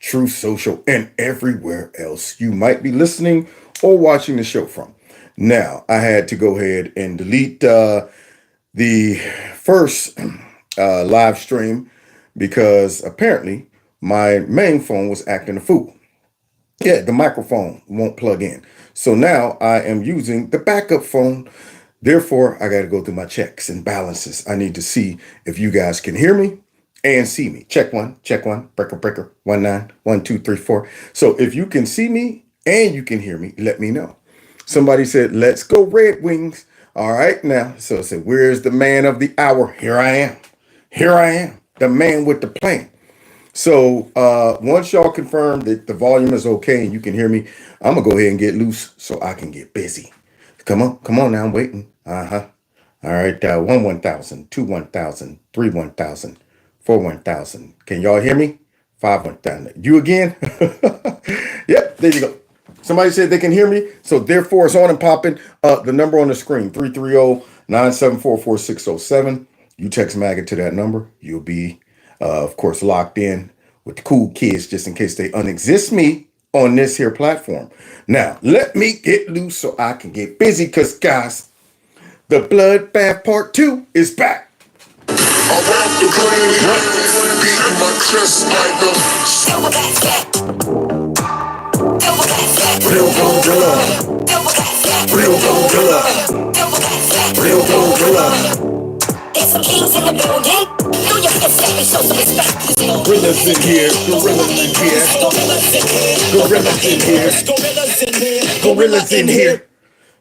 Truth Social, and everywhere else you might be listening or watching the show from. Now, I had to go ahead and delete the first live stream because apparently my main phone was acting a fool. Yeah, the microphone won't plug in. So now I am using the backup phone. Therefore, I got to go through my checks and balances. I need to see if you guys can hear me and see me. Check one, breaker, breaker, 1 9, 1 2 3 4. So if you can see me and you can hear me, let me know. Somebody said, let's go Red Wings. All right, now. So I said, where's the man of the hour? Here I am. Here I am, the man with the plan. So once y'all confirm that the volume is okay and you can hear me, I'm gonna go ahead and get loose so I can get busy. Come on now, I'm waiting. Uh-huh. All right, 1,000, 1,000, 1,000, 1,000. Can y'all hear me? 1,000. You again? Yep, there you go. Somebody said they can hear me, so therefore it's on and popping. The number on the screen, 330-974-4607. You text MAGA to that number. You'll be, of course, locked in with the cool kids just in case they unexist me on this here platform. Now, let me get loose so I can get busy because, guys, the Bloodbath Part 2 is back. Real gorilla. Real gorilla. Real gorilla. There's some kings in the building. Do your best, let me show some respect. Gorillas in here. Gorillas in here. Gorillas in here. Gorillas in here.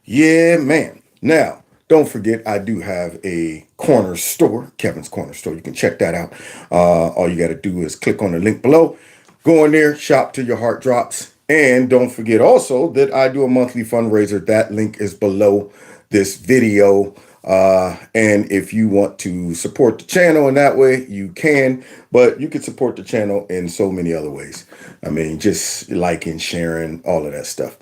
Yeah, man. Now, don't forget, I do have a corner store, Kevin's Corner Store. You can check that out. All you got to do is click on the link below. Go in there, shop till your heart drops. And don't forget also that I do a monthly fundraiser. That link is below this video. And if you want to support the channel in that way, you can. But you can support the channel in so many other ways. I mean, just liking, sharing, all of that stuff.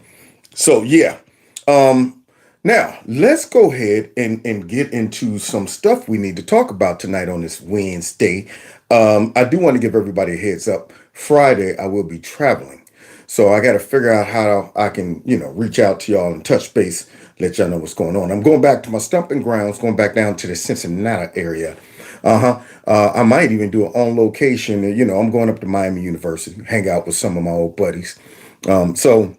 So, yeah. Now, let's go ahead and get into some stuff we need to talk about tonight on this Wednesday. I do want to give everybody a heads up. Friday, I will be traveling. So I got to figure out how I can, reach out to y'all and touch base, let y'all know what's going on. I'm going back to my stomping grounds, going back down to the Cincinnati area. I might even do an on location. I'm going up to Miami University, hang out with some of my old buddies. So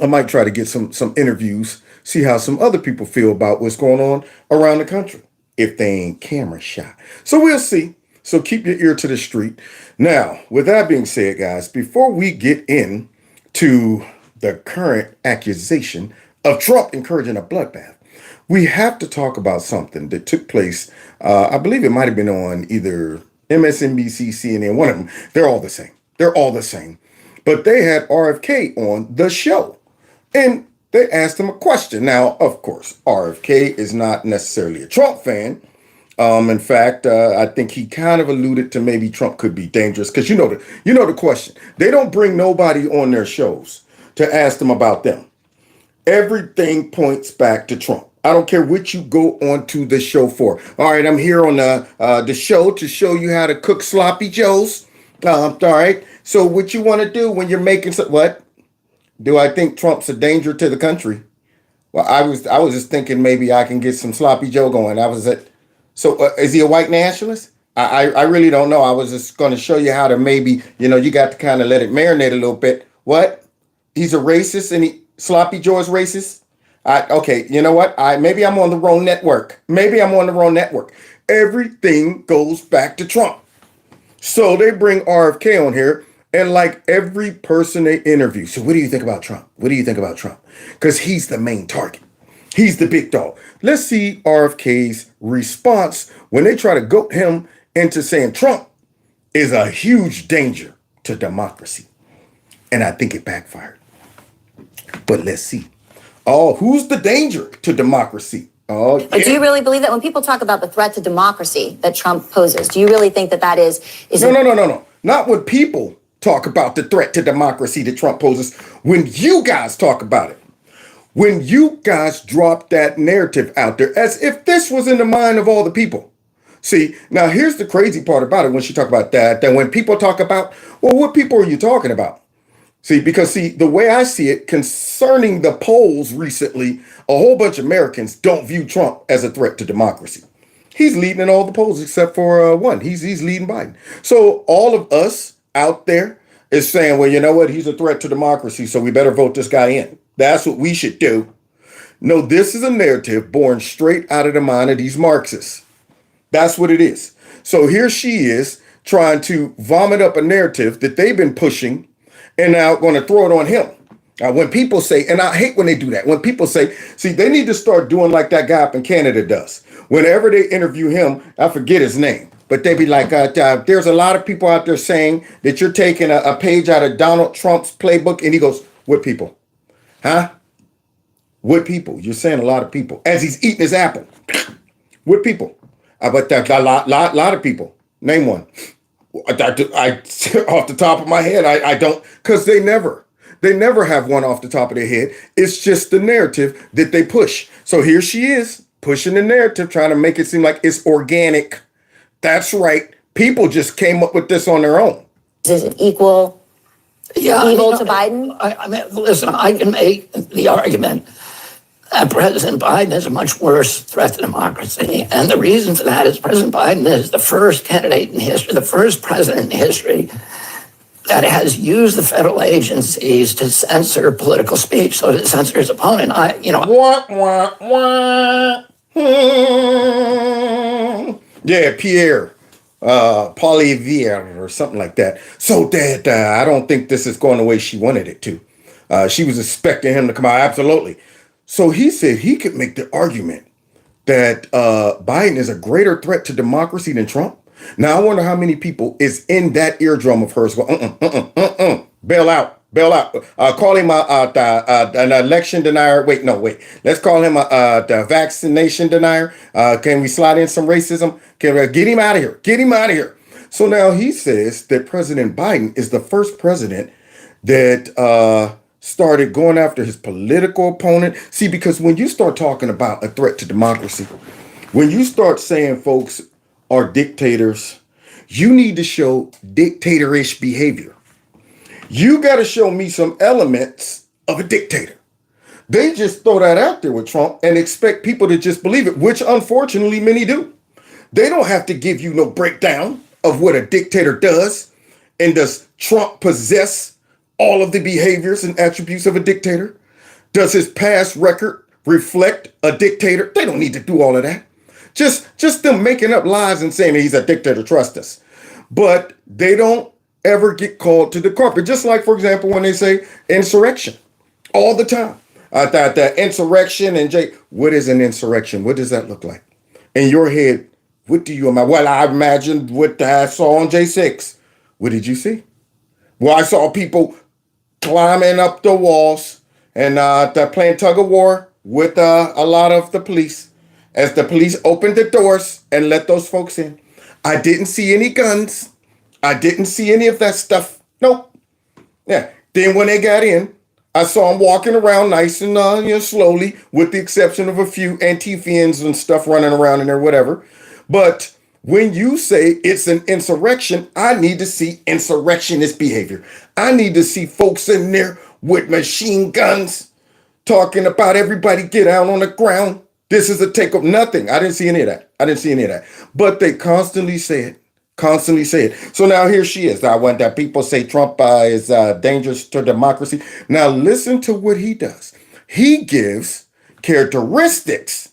I might try to get some interviews, see how some other people feel about what's going on around the country, if they ain't camera shy. So we'll see. So keep your ear to the street. Now, with that being said, guys, before we get in to the current accusation of Trump encouraging a bloodbath, we have to talk about something that took place. I believe it might have been on either MSNBC, CNN, one of them. They're all the same. They're all the same. But they had RFK on the show. And they asked him a question. Now, of course, RFK is not necessarily a Trump fan. In fact, I think he kind of alluded to maybe Trump could be dangerous because you know the question. They don't bring nobody on their shows to ask them about them. Everything points back to Trump. I don't care what you go onto the show for. All right, I'm here on the show to show you how to cook sloppy joes. All right. So what you want to do when you're making what? Do I think Trump's a danger to the country? Well, I was just thinking maybe I can get some sloppy Joe going. That was it. So is he a white nationalist? I really don't know. I was just going to show you how to maybe, you got to kind of let it marinate a little bit. What? He's a racist and sloppy Joe is racist? Okay, you know what? Maybe I'm on the wrong network. Everything goes back to Trump. So they bring RFK on here. And like every person they interview, so what do you think about Trump? What do you think about Trump? Because he's the main target. He's the big dog. Let's see RFK's response when they try to goat him into saying Trump is a huge danger to democracy. And I think it backfired. But let's see. Oh, who's the danger to democracy? Oh, yeah. But do you really believe that when people talk about the threat to democracy that Trump poses, do you really think that is... No. Not when people talk about the threat to democracy that Trump poses. When you guys talk about it. When you guys drop that narrative out there as if this was in the mind of all the people. See, now here's the crazy part about it when she talk about that when people talk about, well, what people are you talking about? See, because see, the way I see it concerning the polls recently, a whole bunch of Americans don't view Trump as a threat to democracy. He's leading in all the polls except for one. He's leading Biden. So all of us out there is saying, well, you know what? He's a threat to democracy, so we better vote this guy in. That's what we should do. No, this is a narrative born straight out of the mind of these Marxists. That's what it is. So here she is trying to vomit up a narrative that they've been pushing and now going to throw it on him. When people say, and I hate when they do that, when people say, see, they need to start doing like that guy up in Canada does. Whenever they interview him, I forget his name, but they be like, there's a lot of people out there saying that you're taking a page out of Donald Trump's playbook. And he goes, what people? Huh? What people? You're saying a lot of people. As he's eating his apple. What people? But a lot of people. Name one. I off the top of my head, I don't, because they never have one off the top of their head. It's just the narrative that they push. So here she is pushing the narrative, trying to make it seem like it's organic. That's right. People just came up with this on their own. Is it equal evil to Biden? I mean, listen, I can make the argument that President Biden is a much worse threat to democracy. And the reason for that is President Biden is the first candidate in history, the first president in history that has used the federal agencies to censor political speech, so to censor his opponent. Yeah, Pierre Poilievre or something like that. So that I don't think this is going the way she wanted it to. She was expecting him to come out. Absolutely. So he said he could make the argument that Biden is a greater threat to democracy than Trump. Now, I wonder how many people is in that eardrum of hers. Go, bail out. Call him an election denier. Wait. Let's call him a vaccination denier. Can we slide in some racism? Can we get him out of here? Get him out of here. So now he says that President Biden is the first president that started going after his political opponent. See, because when you start talking about a threat to democracy, when you start saying folks are dictators, you need to show dictatorish behavior. You got to show me some elements of a dictator. They just throw that out there with Trump and expect people to just believe it, which unfortunately many do. They don't have to give you no breakdown of what a dictator does. And does Trump possess all of the behaviors and attributes of a dictator? Does his past record reflect a dictator? They don't need to do all of that. Just them making up lies and saying that he's a dictator, trust us. But they don't ever get called to the carpet. Just like, for example, when they say insurrection all the time. I thought that insurrection and what is an insurrection? What does that look like? In your head, what do you imagine? Well, I imagined what I saw on J6. What did you see? Well, I saw people climbing up the walls and they're playing tug of war with a lot of the police as the police opened the doors and let those folks in. I didn't see any guns. I didn't see any of that stuff. Nope. Yeah. Then when they got in, I saw them walking around nice and slowly, with the exception of a few Antifians and stuff running around in there, whatever. But when you say it's an insurrection, I need to see insurrectionist behavior. I need to see folks in there with machine guns talking about everybody get out on the ground. This is a take of nothing. I didn't see any of that. But they constantly say it. So now here she is. Now, when that people say Trump is dangerous to democracy. Now listen to what he does. He gives characteristics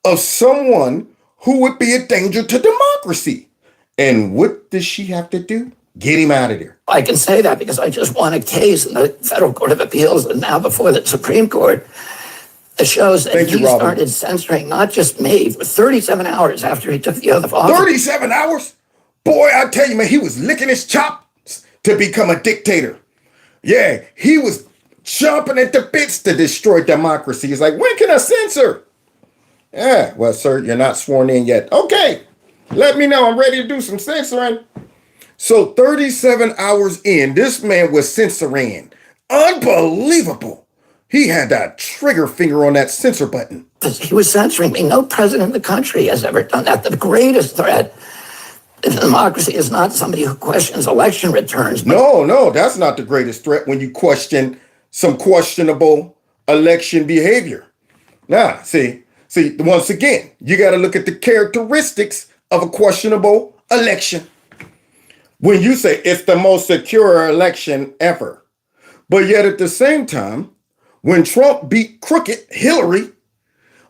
of someone who would be a danger to democracy. And what does she have to do? Get him out of there. I can say that because I just won a case in the Federal Court of Appeals and now before the Supreme Court. It shows that he started censoring not just me for 37 hours after he took the oath of office. 37 hours? Boy, I tell you, man, he was licking his chops to become a dictator. Yeah, he was chomping at the bits to destroy democracy. He's like, when can I censor? Yeah, well, sir, you're not sworn in yet. Okay, let me know. I'm ready to do some censoring. So 37 hours in, this man was censoring. Unbelievable. He had that trigger finger on that censor button. He was censoring me. No president in the country has ever done that. The greatest threat to democracy is not somebody who questions election returns. No, that's not the greatest threat when you question some questionable election behavior. Now, see, once again, you got to look at the characteristics of a questionable election. When you say it's the most secure election ever, but yet at the same time, when Trump beat crooked Hillary,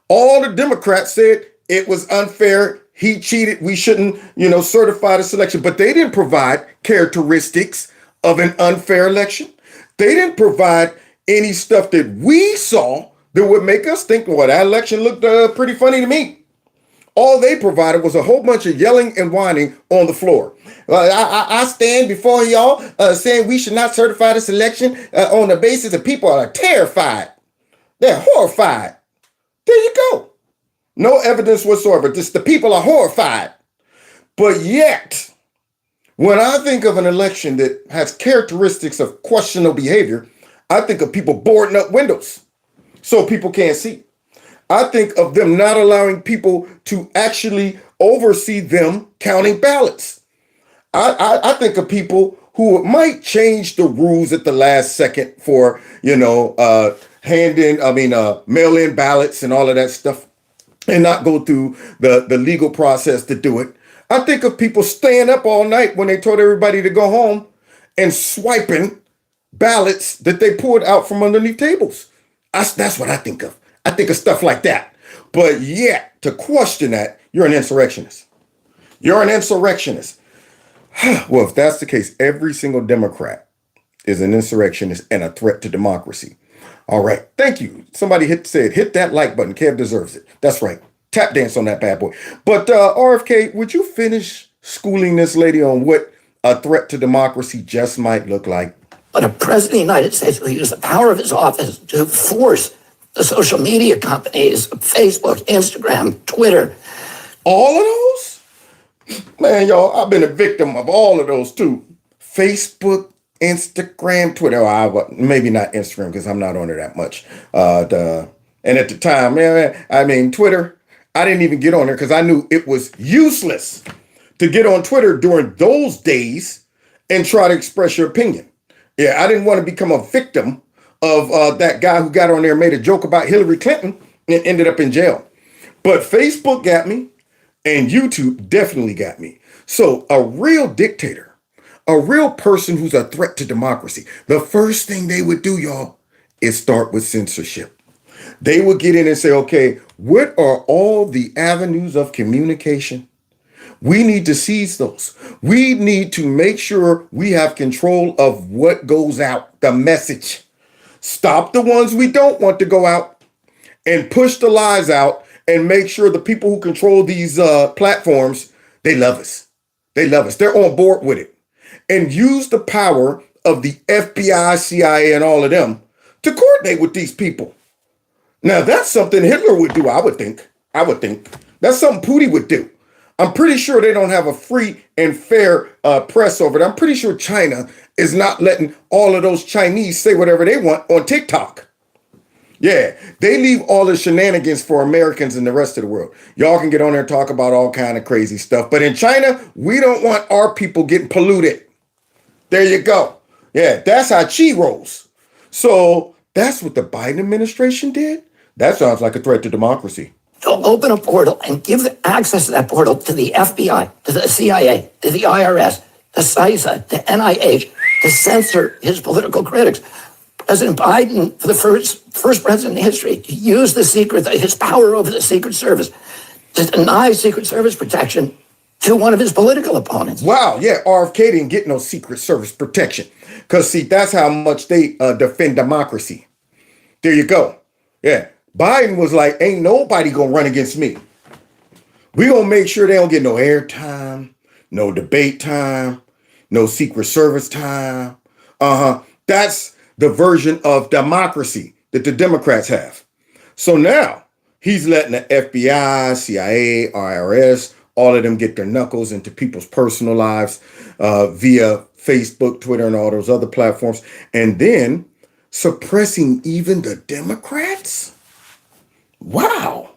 all the Democrats said it was unfair. He cheated. We shouldn't, certify the election. But they didn't provide characteristics of an unfair election. They didn't provide any stuff that we saw that would make us think, well, that election looked pretty funny to me. All they provided was a whole bunch of yelling and whining on the floor. I stand before y'all saying we should not certify this election on the basis that people are terrified. They're horrified. There you go. No evidence whatsoever. Just the people are horrified. But yet, when I think of an election that has characteristics of questionable behavior, I think of people boarding up windows so people can't see. I think of them not allowing people to actually oversee them counting ballots. I think of people who might change the rules at the last second for, mail-in ballots and all of that stuff and not go through the legal process to do it. I think of people staying up all night when they told everybody to go home and swiping ballots that they pulled out from underneath tables. That's what I think of. I think of stuff like that. But yet, to question that, you're an insurrectionist. You're an insurrectionist. Well, if that's the case, every single Democrat is an insurrectionist and a threat to democracy. All right. Thank you. Somebody said, hit that like button. Kev deserves it. That's right. Tap dance on that bad boy. But RFK, would you finish schooling this lady on what a threat to democracy just might look like? But a president of the United States will use the power of his office to force the social media companies, Facebook, Instagram, Twitter. All of those? Man, y'all, I've been a victim of all of those too. Facebook, Instagram, Twitter. Maybe not Instagram because I'm not on it that much. And at the time, Twitter, I didn't even get on there because I knew it was useless to get on Twitter during those days and try to express your opinion. Yeah, I didn't want to become a victim of that guy who got on there and made a joke about Hillary Clinton and ended up in jail. But Facebook got me and YouTube definitely got me. So a real dictator, a real person who's a threat to democracy, the first thing they would do, y'all, is start with censorship. They would get in and say, okay, what are all the avenues of communication? We need to seize those. We need to make sure we have control of what goes out, the message. Stop the ones we don't want to go out and push the lies out and make sure the people who control these platforms, they love us. They love us. They're on board with it. And use the power of the FBI, CIA, and all of them to coordinate with these people. Now, that's something Hitler would do, I would think. That's something Putin would do. I'm pretty sure they don't have a free and fair press over there. I'm pretty sure China is not letting all of those Chinese say whatever they want on TikTok. Yeah, they leave all the shenanigans for Americans and the rest of the world. Y'all can get on there and talk about all kind of crazy stuff. But in China, we don't want our people getting polluted. There you go. Yeah, that's how Xi rolls. So that's what the Biden administration did. That sounds like a threat to democracy. They'll open a portal and give access to that portal to the FBI, to the CIA, to the IRS, to CISA, to NIH, to censor his political critics. President Biden, for the first president in history, used his power over the Secret Service to deny Secret Service protection to one of his political opponents. Wow, yeah, RFK didn't get no Secret Service protection. Because, see, that's how much they defend democracy. There you go. Yeah. Biden was like, ain't nobody gonna run against me. We gonna make sure they don't get no airtime, no debate time, no Secret Service time. That's the version of democracy that the Democrats have. So now he's letting the FBI, CIA, IRS, all of them get their knuckles into people's personal lives via Facebook, Twitter, and all those other platforms. And then suppressing even the Democrats? Wow,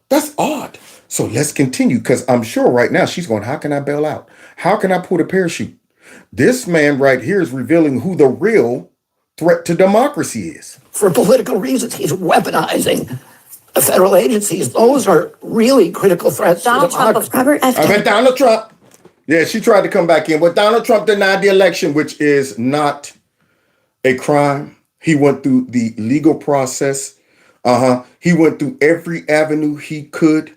that's odd. So let's continue, because I'm sure right now she's going, how can I bail out? How can I pull the parachute? This man right here is revealing who the real threat to democracy is. For political reasons, he's weaponizing the federal agencies. Those are really critical threats Donald to Trump, democracy. Robert F. I bet Donald Trump. Yeah, she tried to come back in, but Donald Trump denied the election, which is not a crime. He went through the legal process. He went through every avenue he could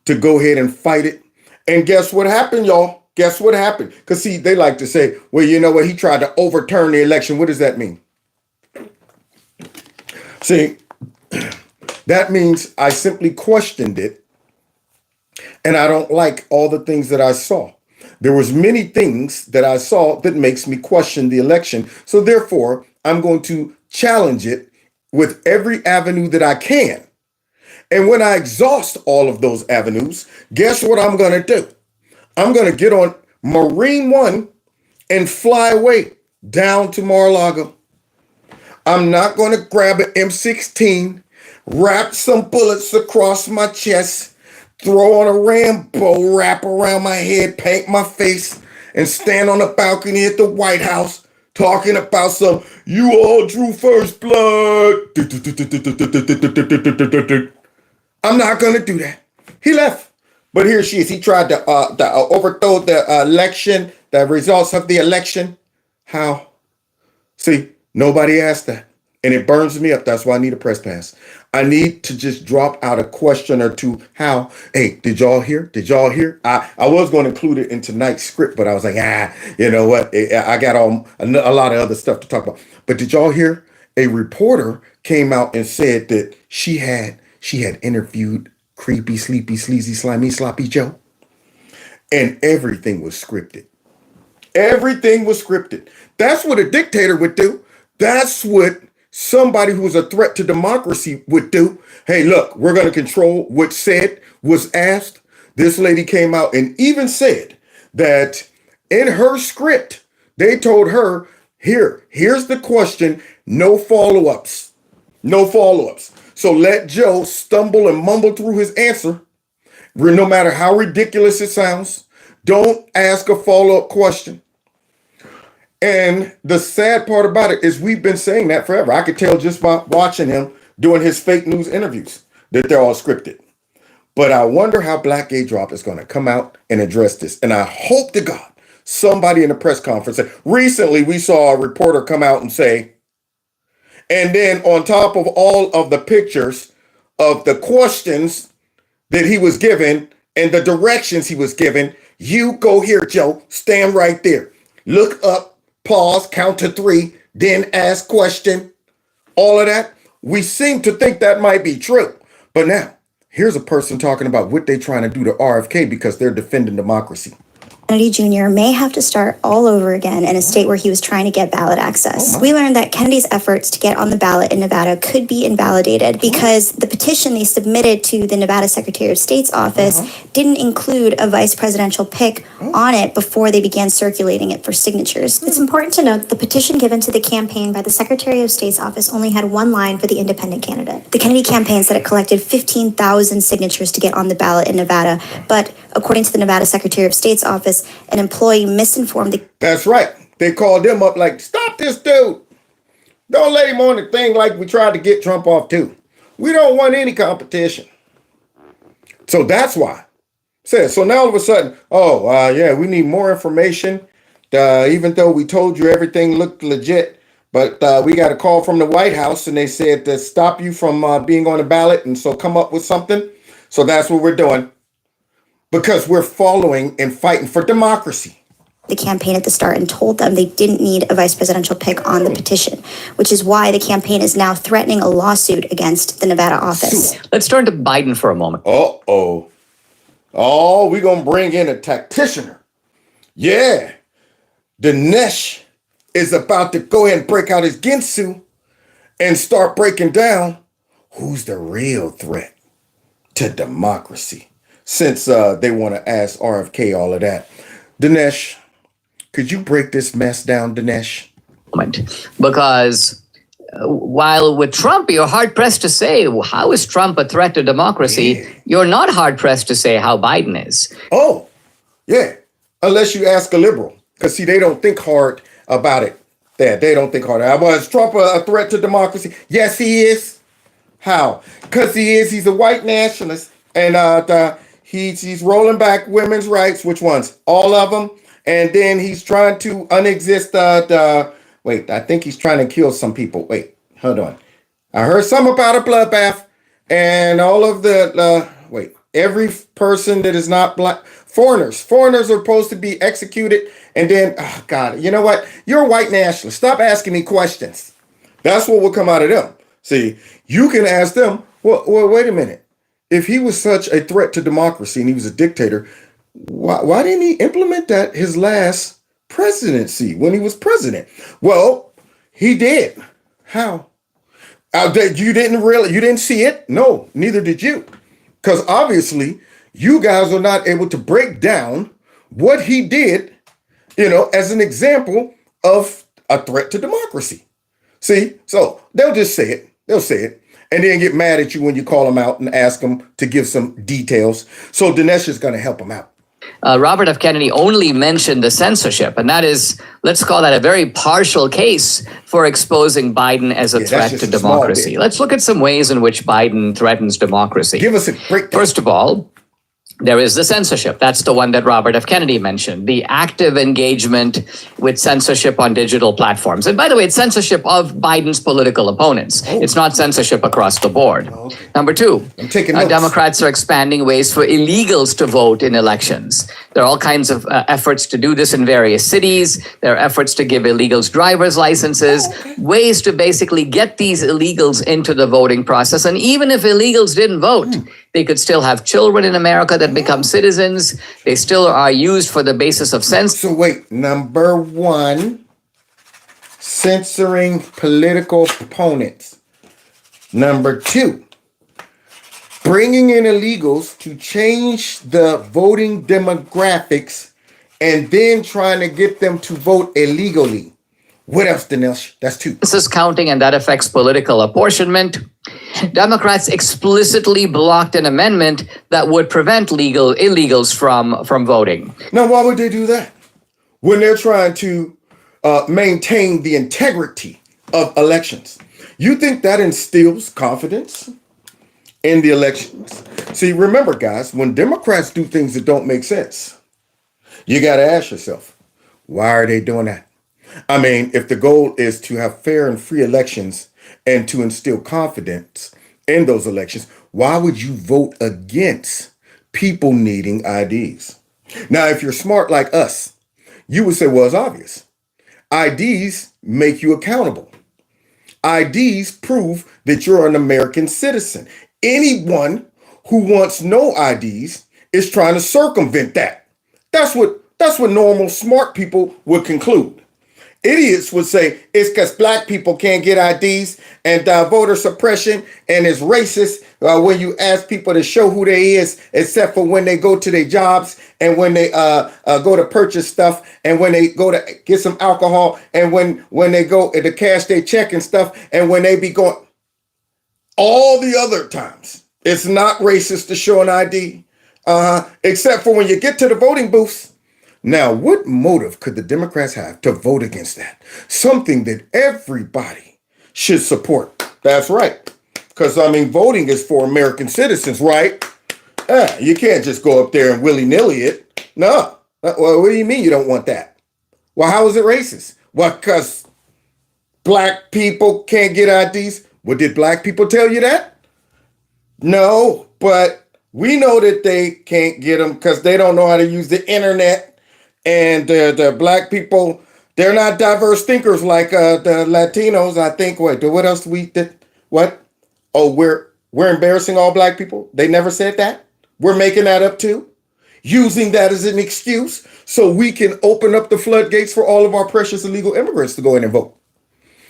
to go ahead and fight it. And guess what happened, y'all? Guess what happened? Because see, they like to say, well, you know what? He tried to overturn the election. What does that mean? See, that means I simply questioned it, and I don't like all the things that I saw. There was many things that I saw that makes me question the election. So therefore, I'm going to challenge it with every avenue that I can. And when I exhaust all of those avenues, guess what I'm going to do? I'm going to get on Marine One and fly away down to Mar-a-Lago. I'm not going to grab an M16, wrap some bullets across my chest, throw on a Rambo wrap around my head, paint my face, and stand on the balcony at the White House talking about some, you all drew first blood. I'm not going to do that. He left. But here she is. He tried to overthrow the election, the results of the election. How? See, nobody asked that. And it burns me up. That's why I need a press pass. I need to just drop out a question or two. How? Hey, did y'all hear? Did y'all hear? I was going to include it in tonight's script, but I was like, you know what? I got a lot of other stuff to talk about. But did y'all hear? A reporter came out and said that she had interviewed creepy, sleepy, sleazy, slimy, sloppy Joe. And everything was scripted. Everything was scripted. That's what a dictator would do. That's what somebody who's a threat to democracy would do. Hey, look, we're going to control what's said, was asked. This lady came out and even said that in her script, they told her, here's the question, no follow-ups. No follow-ups. So let Joe stumble and mumble through his answer, no matter how ridiculous it sounds. Don't ask a follow-up question. And the sad part about it is we've been saying that forever. I could tell just by watching him doing his fake news interviews that they're all scripted. But I wonder how Black Gay Drop is going to come out and address this. And I hope to God somebody in the press conference. Recently, we saw a reporter come out and say, and then on top of all of the pictures of the questions that he was given and the directions he was given, you go here, Joe, stand right there. Look up. Pause, count to 3, then ask question, all of that. We seem to think that might be true. But now, here's a person talking about what they're trying to do to RFK because they're defending democracy. Kennedy Jr. may have to start all over again in a state where he was trying to get ballot access. We learned that Kennedy's efforts to get on the ballot in Nevada could be invalidated because the petition they submitted to the Nevada Secretary of State's office didn't include a vice presidential pick on it before they began circulating it for signatures. It's important to note the petition given to the campaign by the Secretary of State's office only had one line for the independent candidate. The Kennedy campaign said it collected 15,000 signatures to get on the ballot in Nevada, but according to the Nevada Secretary of State's office, an employee misinformed the... That's right. They called them up like, stop this dude. Don't let him on the thing like we tried to get Trump off too. We don't want any competition. So that's why. So now all of a sudden, yeah, we need more information. Even though we told you everything looked legit, but we got a call from the White House and they said to stop you from being on the ballot, and so come up with something. So that's what we're doing. Because we're following and fighting for democracy. The campaign at the start and told them they didn't need a vice presidential pick on the petition, which is why the campaign is now threatening a lawsuit against the Nevada office. Let's turn to Biden for a moment. Oh, we're going to bring in a tacticianer. Yeah. Dinesh is about to go ahead and break out his Ginsu and start breaking down who's the real threat to democracy. Since they want to ask RFK all of that. Dinesh, could you break this mess down, Dinesh? Because while with Trump, you're hard pressed to say, well, how is Trump a threat to democracy? Yeah. You're not hard pressed to say how Biden is. Oh, yeah. Unless you ask a liberal. Because, see, they don't think hard about it. They don't think hard. Was Trump a threat to democracy? Yes, he is. How? Because he is. He's a white nationalist. And he's rolling back women's rights. Which ones? All of them. And then he's trying to wait, I think he's trying to kill some people. Wait, hold on. I heard something about a bloodbath. And all of every person that is not black, foreigners are supposed to be executed. And then, oh God, you know what? You're a white nationalist. Stop asking me questions. That's what will come out of them. See, you can ask them, well, wait a minute. If he was such a threat to democracy and he was a dictator, why didn't he implement that his last presidency when he was president? Well, he did. How? You didn't see it? No, neither did you. Because obviously, you guys are not able to break down what he did, as an example of a threat to democracy. See? So they'll just say it. They'll say it. And then get mad at you when you call them out and ask them to give some details. So Dinesh is going to help them out. Robert F. Kennedy only mentioned the censorship, and that is, let's call that a very partial case for exposing Biden as a threat to democracy. Let's look at some ways in which Biden threatens democracy. Give us a breakdown. First of all, there is the censorship. That's the one that Robert F. Kennedy mentioned, the active engagement with censorship on digital platforms. And by the way, it's censorship of Biden's political opponents. Oh. It's not censorship across the board. Oh, okay. Number two, Democrats are expanding ways for illegals to vote in elections. There are all kinds of efforts to do this in various cities. There are efforts to give illegals driver's licenses, ways to basically get these illegals into the voting process. And even if illegals didn't vote, they could still have children in America that become citizens. They still are used for the basis of censorship. So wait, number one, censoring political opponents. Number two, bringing in illegals to change the voting demographics and then trying to get them to vote illegally. What else, Dinesh? That's two. This is counting, and that affects political apportionment. Democrats explicitly blocked an amendment that would prevent illegals from voting. Now, why would they do that? When they're trying to maintain the integrity of elections. You think that instills confidence in the elections? See, remember, guys, when Democrats do things that don't make sense, you got to ask yourself, why are they doing that? I mean, if the goal is to have fair and free elections and to instill confidence in those elections, why would you vote against people needing IDs? Now, if you're smart like us, you would say, well, it's obvious. IDs make you accountable. IDs prove that you're an American citizen. Anyone who wants no IDs is trying to circumvent that. That's what normal smart people would conclude. Idiots would say it's because black people can't get IDs and voter suppression and it's racist when you ask people to show who they is, except for when they go to their jobs and when they go to purchase stuff and when they go to get some alcohol and when they go to cash their check and stuff and when they be going. All the other times, it's not racist to show an ID, except for when you get to the voting booths. Now, what motive could the Democrats have to vote against that? Something that everybody should support. That's right. Because, voting is for American citizens, right? You can't just go up there and willy-nilly it. No. Well, what do you mean you don't want that? Well, how is it racist? Well, because black people can't get IDs. Well, did black people tell you that? No, but we know that they can't get them because they don't know how to use the internet. And the black people, they're not diverse thinkers like the Latinos, I think. What else we did? What? Oh, we're embarrassing all black people? They never said that? We're making that up too? Using that as an excuse so we can open up the floodgates for all of our precious illegal immigrants to go in and vote.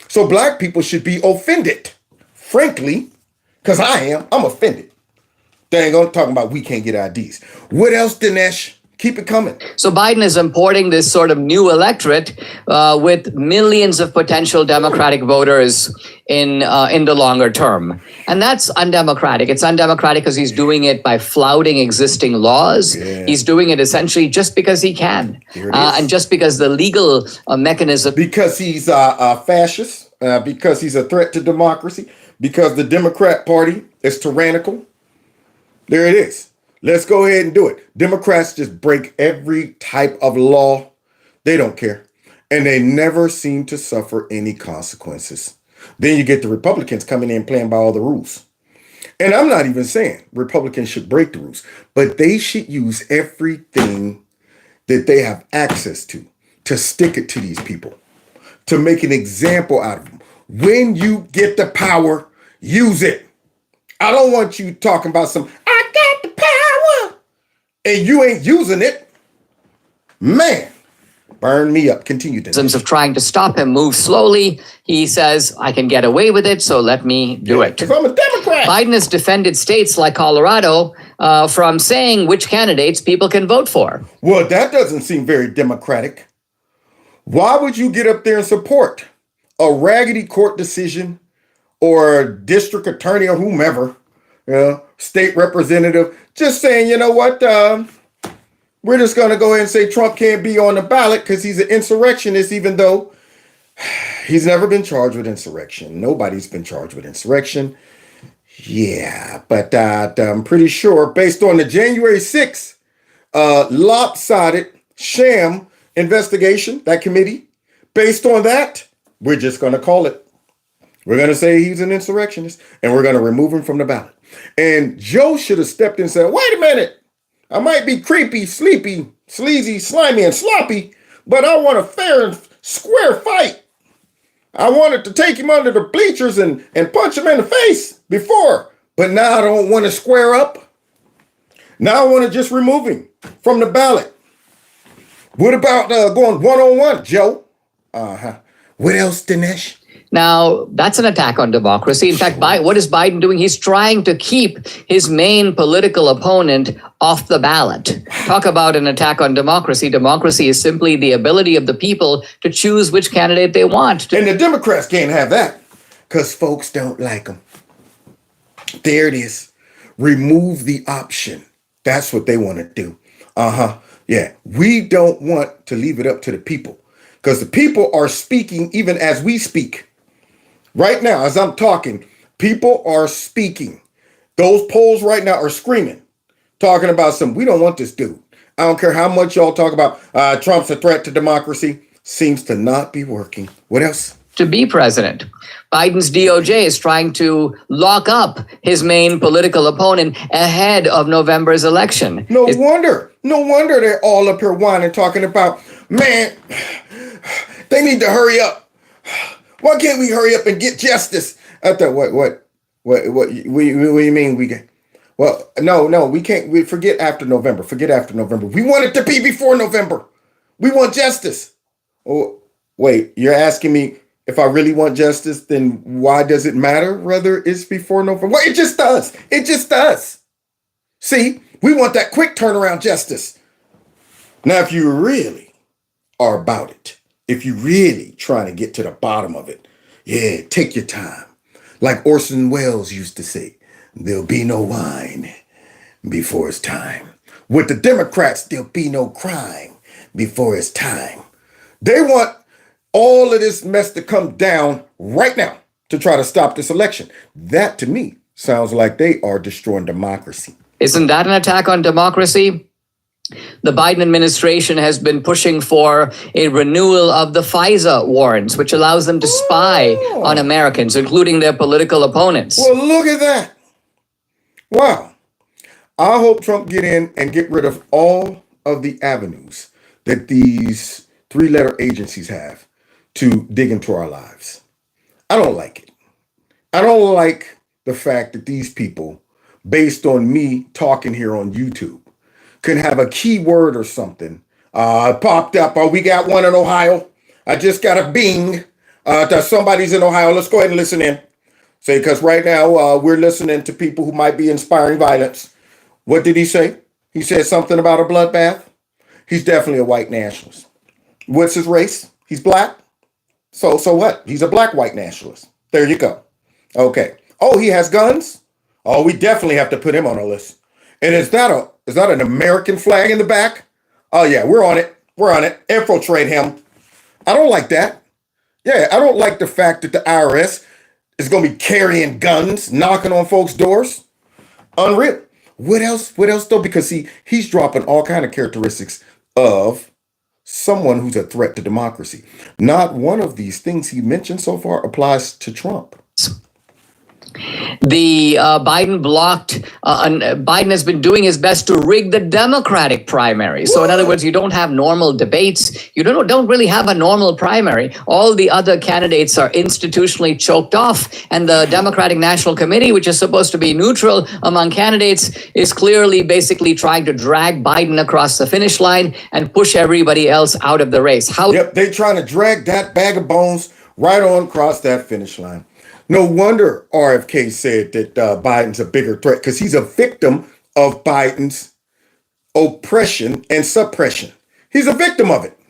So black people should be offended, frankly, because I'm offended. They ain't gonna talk about we can't get IDs. What else, Dinesh? Keep it coming. So Biden is importing this sort of new electorate with millions of potential Democratic voters in the longer term, and that's undemocratic. It's undemocratic because he's doing it by flouting existing laws. Yeah. He's doing it essentially just because he can, and just because the legal mechanism. Because he's a fascist, because he's a threat to democracy, because the Democrat Party is tyrannical. There it is. Let's go ahead and do it. Democrats just break every type of law. They don't care. And they never seem to suffer any consequences. Then you get the Republicans coming in playing by all the rules. And I'm not even saying Republicans should break the rules, but they should use everything that they have access to stick it to these people, to make an example out of them. When you get the power, use it. I don't want you talking about I got the power, and you ain't using it. Man, burn me up. Continue to. Of trying to stop him move slowly. He says, I can get away with it, so let me do it. Because I'm a Democrat. Biden has defended states like Colorado from saying which candidates people can vote for. Well, that doesn't seem very democratic. Why would you get up there and support a raggedy court decision or a district attorney or whomever, state representative, just saying, you know what, we're just going to go ahead and say Trump can't be on the ballot because he's an insurrectionist, even though he's never been charged with insurrection. Nobody's been charged with insurrection. Yeah, but I'm pretty sure based on the January 6th lopsided sham investigation, that committee, based on that, we're just going to call it. We're going to say he's an insurrectionist, and we're going to remove him from the ballot. And Joe should have stepped in and said, wait a minute. I might be creepy, sleepy, sleazy, slimy, and sloppy, but I want a fair and square fight. I wanted to take him under the bleachers and punch him in the face before, but now I don't want to square up. Now I want to just remove him from the ballot. What about going one-on-one, Joe? What else, Dinesh? Now, that's an attack on democracy. In fact, what is Biden doing? He's trying to keep his main political opponent off the ballot. Talk about an attack on democracy. Democracy is simply the ability of the people to choose which candidate they want. And the Democrats can't have that because folks don't like them. There it is. Remove the option. That's what they want to do. Yeah, we don't want to leave it up to the people because the people are speaking even as we speak. Right now, as I'm talking, people are speaking. Those polls right now are screaming, talking about we don't want this dude. I don't care how much y'all talk about Trump's a threat to democracy. Seems to not be working. What else? To be president. Biden's DOJ is trying to lock up his main political opponent ahead of November's election. No wonder they're all up here whining, talking about, man, they need to hurry up. Why can't we hurry up and get justice? I thought, what do you mean we get? Well, no, we can't. We forget after November. We want it to be before November. We want justice. Oh, wait, you're asking me if I really want justice, then why does it matter whether it's before November? Well, it just does. It just does. See, we want that quick turnaround justice. Now, if you really are about it, if you really trying to get to the bottom of it, yeah, take your time. Like Orson Welles used to say, there'll be no wine before it's time. With the Democrats, there'll be no crime before it's time. They want all of this mess to come down right now to try to stop this election. That, to me, sounds like they are destroying democracy. Isn't that an attack on democracy? The Biden administration has been pushing for a renewal of the FISA warrants, which allows them to spy on Americans, including their political opponents. Well, look at that. Wow. I hope Trump get in and get rid of all of the avenues that these three-letter agencies have to dig into our lives. I don't like it. I don't like the fact that these people, based on me talking here on YouTube, can have a keyword or something popped up. Oh, we got one in Ohio. I just got a bing that somebody's in Ohio. Let's go ahead and listen in. Say, because right now we're listening to people who might be inspiring violence. What did he say? He said something about a bloodbath. He's definitely a white nationalist. What's his race? He's black. So what? He's a black white nationalist. There you go. Okay. Oh, he has guns? Oh, we definitely have to put him on a list. And is that an American flag in the back? Oh yeah, we're on it. We're on it. Infiltrate him. I don't like that. Yeah, I don't like the fact that the IRS is going to be carrying guns, knocking on folks' doors. Unreal. What else? What else though? Because he's dropping all kind of characteristics of someone who's a threat to democracy. Not one of these things he mentioned so far applies to Trump. The Biden has been doing his best to rig the Democratic primary. So in other words, you don't have normal debates. You don't really have a normal primary. All the other candidates are institutionally choked off. And the Democratic National Committee, which is supposed to be neutral among candidates, is clearly basically trying to drag Biden across the finish line and push everybody else out of the race. Yep, they trying to drag that bag of bones right on across that finish line. No wonder RFK said that Biden's a bigger threat, because he's a victim of Biden's oppression and suppression. He's a victim of it.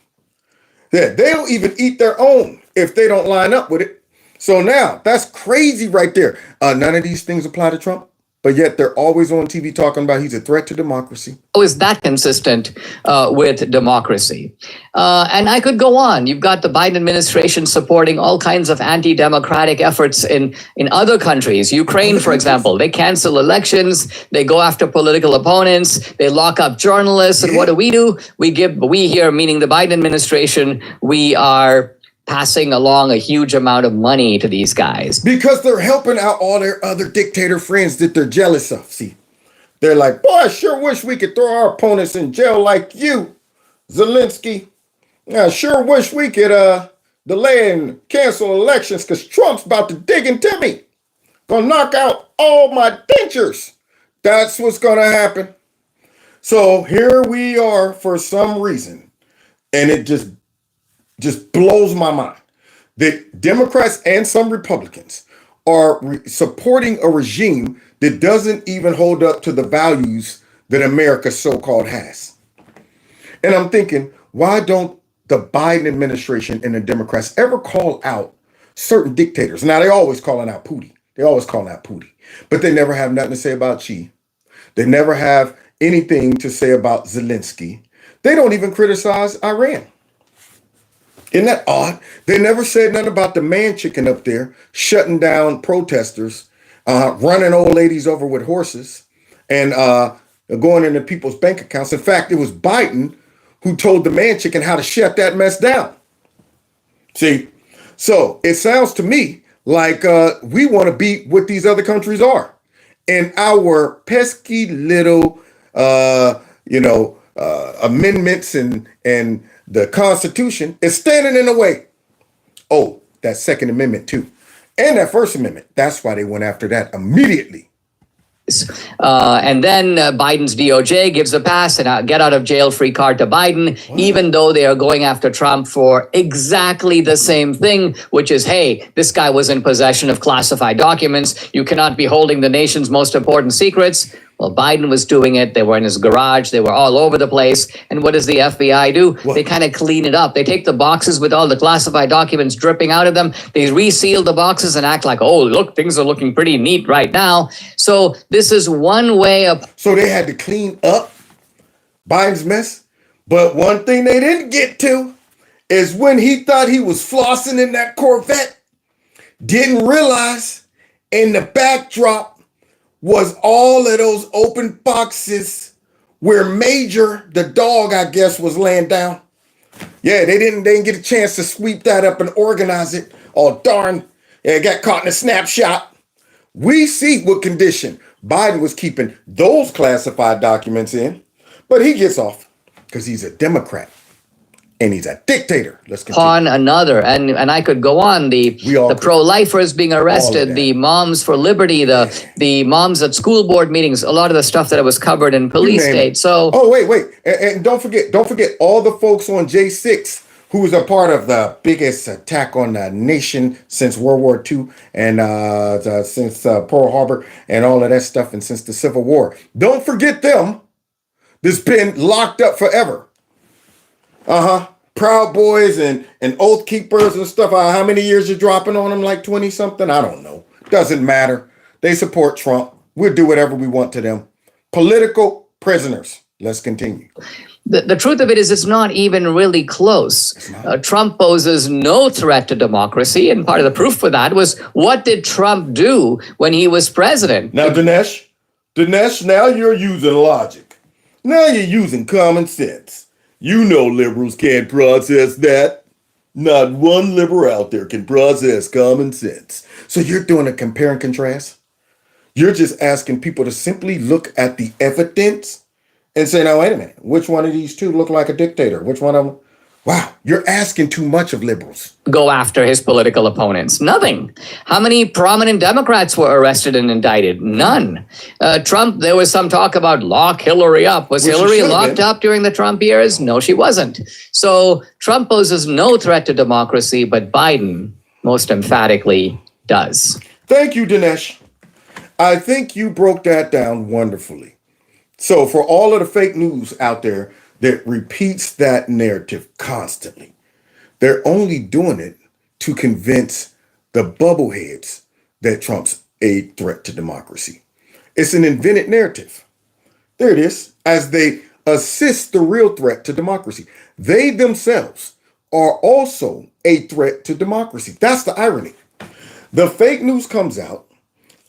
Yeah, they'll even eat their own if they don't line up with it. So now that's crazy right there. None of these things apply to Trump, but yet they're always on TV talking about he's a threat to democracy. How is that consistent with democracy? And I could go on. You've got the Biden administration supporting all kinds of anti-democratic efforts in other countries. Ukraine, for example, they cancel elections. They go after political opponents. They lock up journalists. And what do? We here, meaning the Biden administration, we are passing along a huge amount of money to these guys. Because they're helping out all their other dictator friends that they're jealous of. See, they're like, boy, I sure wish we could throw our opponents in jail like you, Zelensky. I sure wish we could delay and cancel elections, because Trump's about to dig into me. Gonna knock out all my dentures. That's what's gonna happen. So here we are for some reason, and it just blows my mind that Democrats and some Republicans are supporting a regime that doesn't even hold up to the values that America so-called has. And I'm thinking, why don't the Biden administration and the Democrats ever call out certain dictators? Now, they're always calling out Putin. But they never have nothing to say about Xi. They never have anything to say about Zelensky. They don't even criticize Iran. Isn't that odd? They never said nothing about the man chicken up there shutting down protesters, running old ladies over with horses, and going into people's bank accounts. In fact, it was Biden who told the man chicken how to shut that mess down. See, so it sounds to me like we want to be what these other countries are. And our pesky little, amendments and the Constitution is standing in the way. Oh, that Second Amendment too. And that First Amendment. That's why they went after that immediately. And then Biden's DOJ gives a pass and a get out of jail free card to Biden, even though they are going after Trump for exactly the same thing, which is, hey, this guy was in possession of classified documents. You cannot be holding the nation's most important secrets. Well, Biden was doing it. They were in his garage. They were all over the place. And what does the FBI do? What? They kind of clean it up. They take the boxes with all the classified documents dripping out of them. They reseal the boxes and act like, oh, look, things are looking pretty neat right now. So this is one way of... So they had to clean up Biden's mess. But one thing they didn't get to is when he thought he was flossing in that Corvette, didn't realize in the backdrop was all of those open boxes where Major, the dog, I guess, was laying down. Yeah, they didn't get a chance to sweep that up and organize it. Oh, darn. Yeah, it got caught in a snapshot. We see what condition Biden was keeping those classified documents in, but he gets off because he's a Democrat. And he's a dictator. Let's continue. On another, and I could go on. The pro-lifers being arrested, the moms for liberty, the moms at school board meetings, a lot of the stuff that was covered in Police State. So, wait, and don't forget all the folks on J6 who was a part of the biggest attack on the nation since World War II and since Pearl Harbor and all of that stuff, and since the Civil War. Don't forget them. That's been locked up forever. Proud Boys and Oath Keepers and stuff. How many years you're dropping on them? Like 20 something? I don't know. Doesn't matter. They support Trump. We'll do whatever we want to them. Political prisoners. Let's continue. The truth of it is, it's not even really close. Trump poses no threat to democracy, and part of the proof for that was, what did Trump do when he was president? Now, Dinesh, now you're using logic. Now you're using common sense. You know liberals can't process that. Not one liberal out there can process common sense. So you're doing a compare and contrast? You're just asking people to simply look at the evidence and say, now, wait a minute, which one of these two look like a dictator? Which one of them? Wow, you're asking too much of liberals. Go after his political opponents? Nothing. How many prominent Democrats were arrested and indicted? None. Trump, there was some talk about lock Hillary up. Was Hillary locked up during the Trump years? No, she wasn't. So Trump poses no threat to democracy, but Biden most emphatically does. Thank you, Dinesh. I think you broke that down wonderfully. So for all of the fake news out there that repeats that narrative constantly, they're only doing it to convince the bubbleheads that Trump's a threat to democracy. It's an invented narrative. There it is. As they assist the real threat to democracy, they themselves are also a threat to democracy. That's the irony. The fake news comes out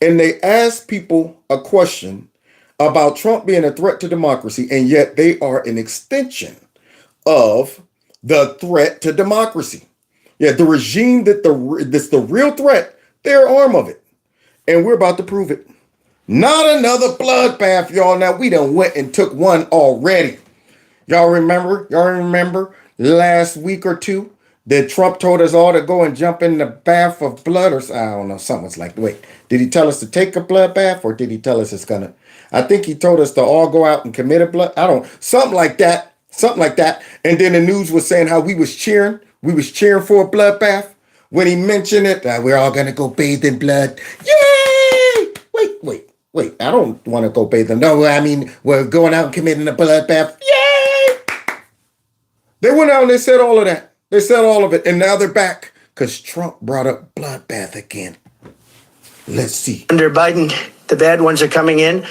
and they ask people a question about Trump being a threat to democracy, and yet they are an extension of the threat to democracy. Yeah, the regime that's the real threat, they're arm of it. And we're about to prove it. Not another bloodbath, y'all. Now, we done went and took one already. Y'all remember last week or two that Trump told us all to go and jump in the bath of blood, or I don't know, something was like, wait, did he tell us to take a blood bath, or did he tell us it's gonna? I think he told us to all go out and commit a blood. Something like that. And then the news was saying how we was cheering for a bloodbath when he mentioned it. We're all gonna go bathe in blood. Yay! Wait. I don't want to go bathe in. No, I mean we're going out and committing a bloodbath. Yay! They went out and they said all of that. They said all of it, and now they're back because Trump brought up bloodbath again. Let's see. Under Biden, the bad ones are coming in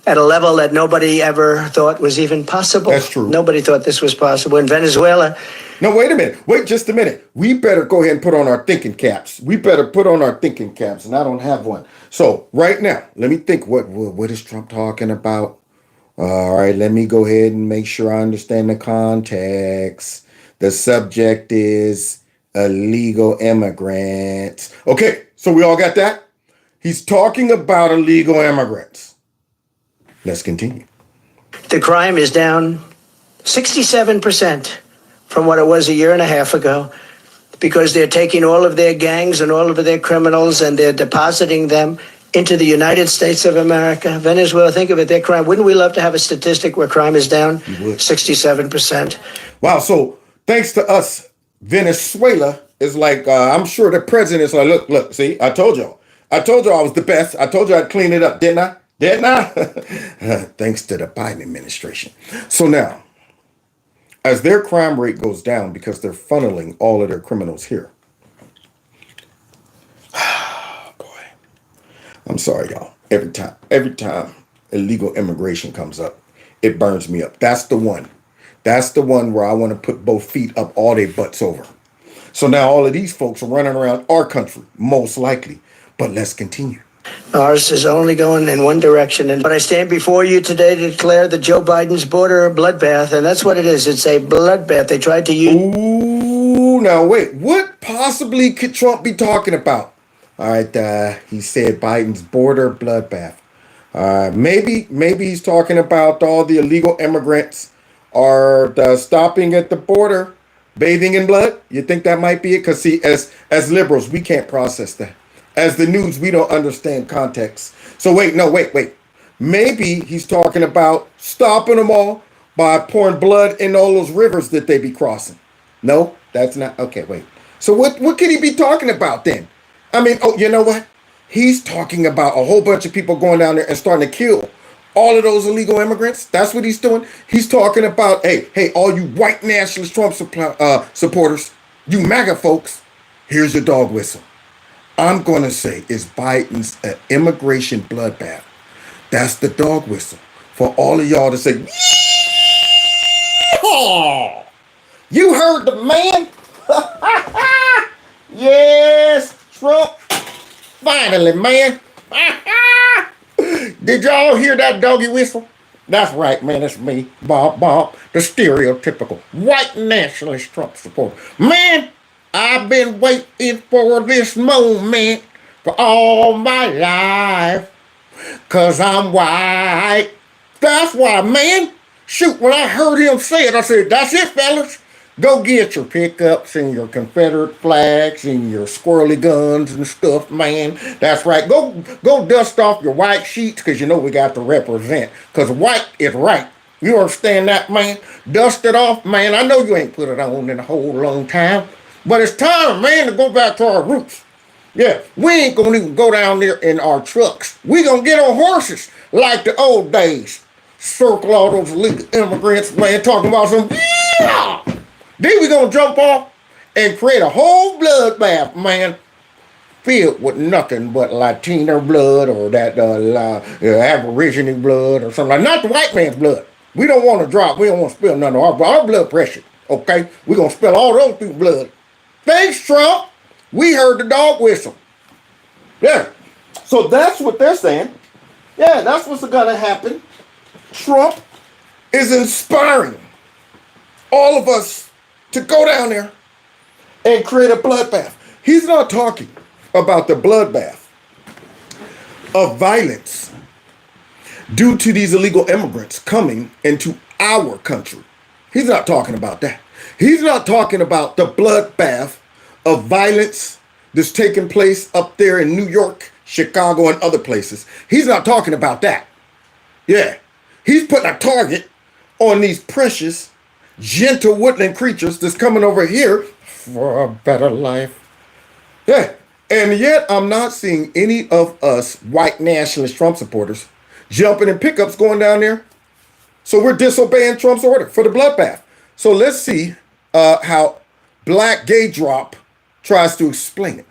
at a level that nobody ever thought was even possible. That's true. Nobody thought this was possible. In Venezuela. No, wait a minute. Wait just a minute. We better go ahead and put on our thinking caps. And I don't have one. So right now, let me think. What is Trump talking about? All right, let me go ahead and make sure I understand the context. The subject is illegal immigrants. Okay, so we all got that? He's talking about illegal immigrants. Let's continue. The crime is down 67% from what it was a year and a half ago, because they're taking all of their gangs and all of their criminals and they're depositing them into the United States of America. Venezuela, think of it, their crime. Wouldn't we love to have a statistic where crime is down 67%? Wow, so thanks to us, Venezuela is like, I'm sure the president's like, look, see, I told y'all I was the best. I told you I'd clean it up, didn't I? Thanks to the Biden administration. So now, as their crime rate goes down because they're funneling all of their criminals here. Boy, I'm sorry, y'all. Every time illegal immigration comes up, it burns me up. That's the one where I want to put both feet up all their butts over. So now all of these folks are running around our country, most likely. But let's continue. Ours is only going in one direction. But I stand before you today to declare that Joe Biden's border a bloodbath. And that's what it is. It's a bloodbath. They tried to use. Ooh, now wait. What possibly could Trump be talking about? All right, he said Biden's border bloodbath. Maybe he's talking about all the illegal immigrants are stopping at the border, bathing in blood. You think that might be it? Because see, as liberals, we can't process that. As the news, we don't understand context. So wait. Maybe he's talking about stopping them all by pouring blood in all those rivers that they be crossing. No, that's not. Okay, wait. So what could he be talking about then? I mean, you know what? He's talking about a whole bunch of people going down there and starting to kill all of those illegal immigrants. That's what he's doing. He's talking about, hey, all you white nationalist Trump supporters, you MAGA folks, here's your dog whistle. I'm going to say it's Biden's immigration bloodbath. That's the dog whistle for all of y'all to say, yeehaw! You heard the man? Yes, Trump. Finally, man. Did y'all hear that doggy whistle? That's right, man. It's me, Bob, the stereotypical white nationalist Trump supporter. Man, I've been waiting for this moment for all my life, 'cause I'm white. That's why, man. Shoot, when I heard him say it, I said, that's it, fellas. Go get your pickups and your Confederate flags and your squirrely guns and stuff, man. That's right. Go dust off your white sheets, because you know we got to represent. Because white is right. You understand that, man? Dust it off, man. I know you ain't put it on in a whole long time. But it's time, man, to go back to our roots. Yeah, we ain't going to even go down there in our trucks. We going to get on horses like the old days. Circle all those illegal immigrants, man, talking about some, yeah! Then we gonna jump off and create a whole bloodbath, man, filled with nothing but Latino blood or that Aborigine blood or something like. Not the white man's blood. We don't want to drop. We don't want to spill none of our blood pressure. Okay, we gonna spill all those people's blood. Thanks, Trump. We heard the dog whistle. Yeah. So that's what they're saying. Yeah, that's what's gonna happen. Trump is inspiring all of us to go down there and create a bloodbath. He's not talking about the bloodbath of violence due to these illegal immigrants coming into our country. He's not talking about that. He's not talking about the bloodbath of violence that's taking place up there in New York, Chicago, and other places. He's not talking about that. Yeah. He's putting a target on these precious, gentle woodland creatures that's coming over here for a better life. Yeah. And yet I'm not seeing any of us white nationalist Trump supporters jumping in pickups going down there. So we're disobeying Trump's order for the bloodbath. So let's see how Black Gay Drop tries to explain it.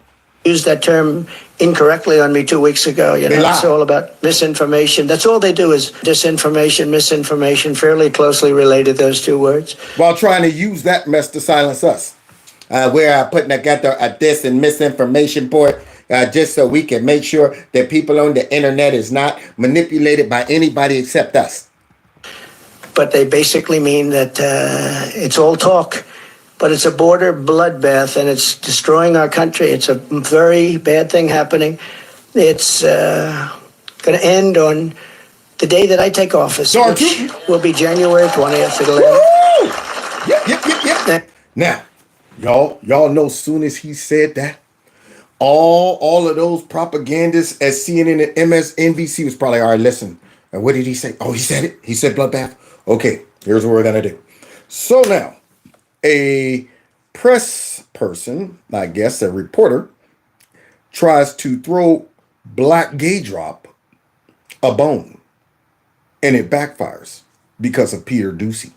Used that term incorrectly on me 2 weeks ago. You know, it's all about misinformation. That's all they do is disinformation, misinformation, fairly closely related, those two words. While trying to use that mess to silence us. We're putting together a dis and misinformation board just so we can make sure that people on the internet is not manipulated by anybody except us. But they basically mean that it's all talk. But it's a border bloodbath, and it's destroying our country. It's a very bad thing happening. It's going to end on the day that I take office, which will be January 20th. It'll end. Yep. Now, y'all know soon as he said that, all of those propagandists at CNN and MSNBC was probably, all right, listen. And what did he say? Oh, he said it. He said bloodbath. Okay, here's what we're going to do. So now, a press person, I guess a reporter, tries to throw Black Gay Drop a bone, and it backfires because of Peter Doocy.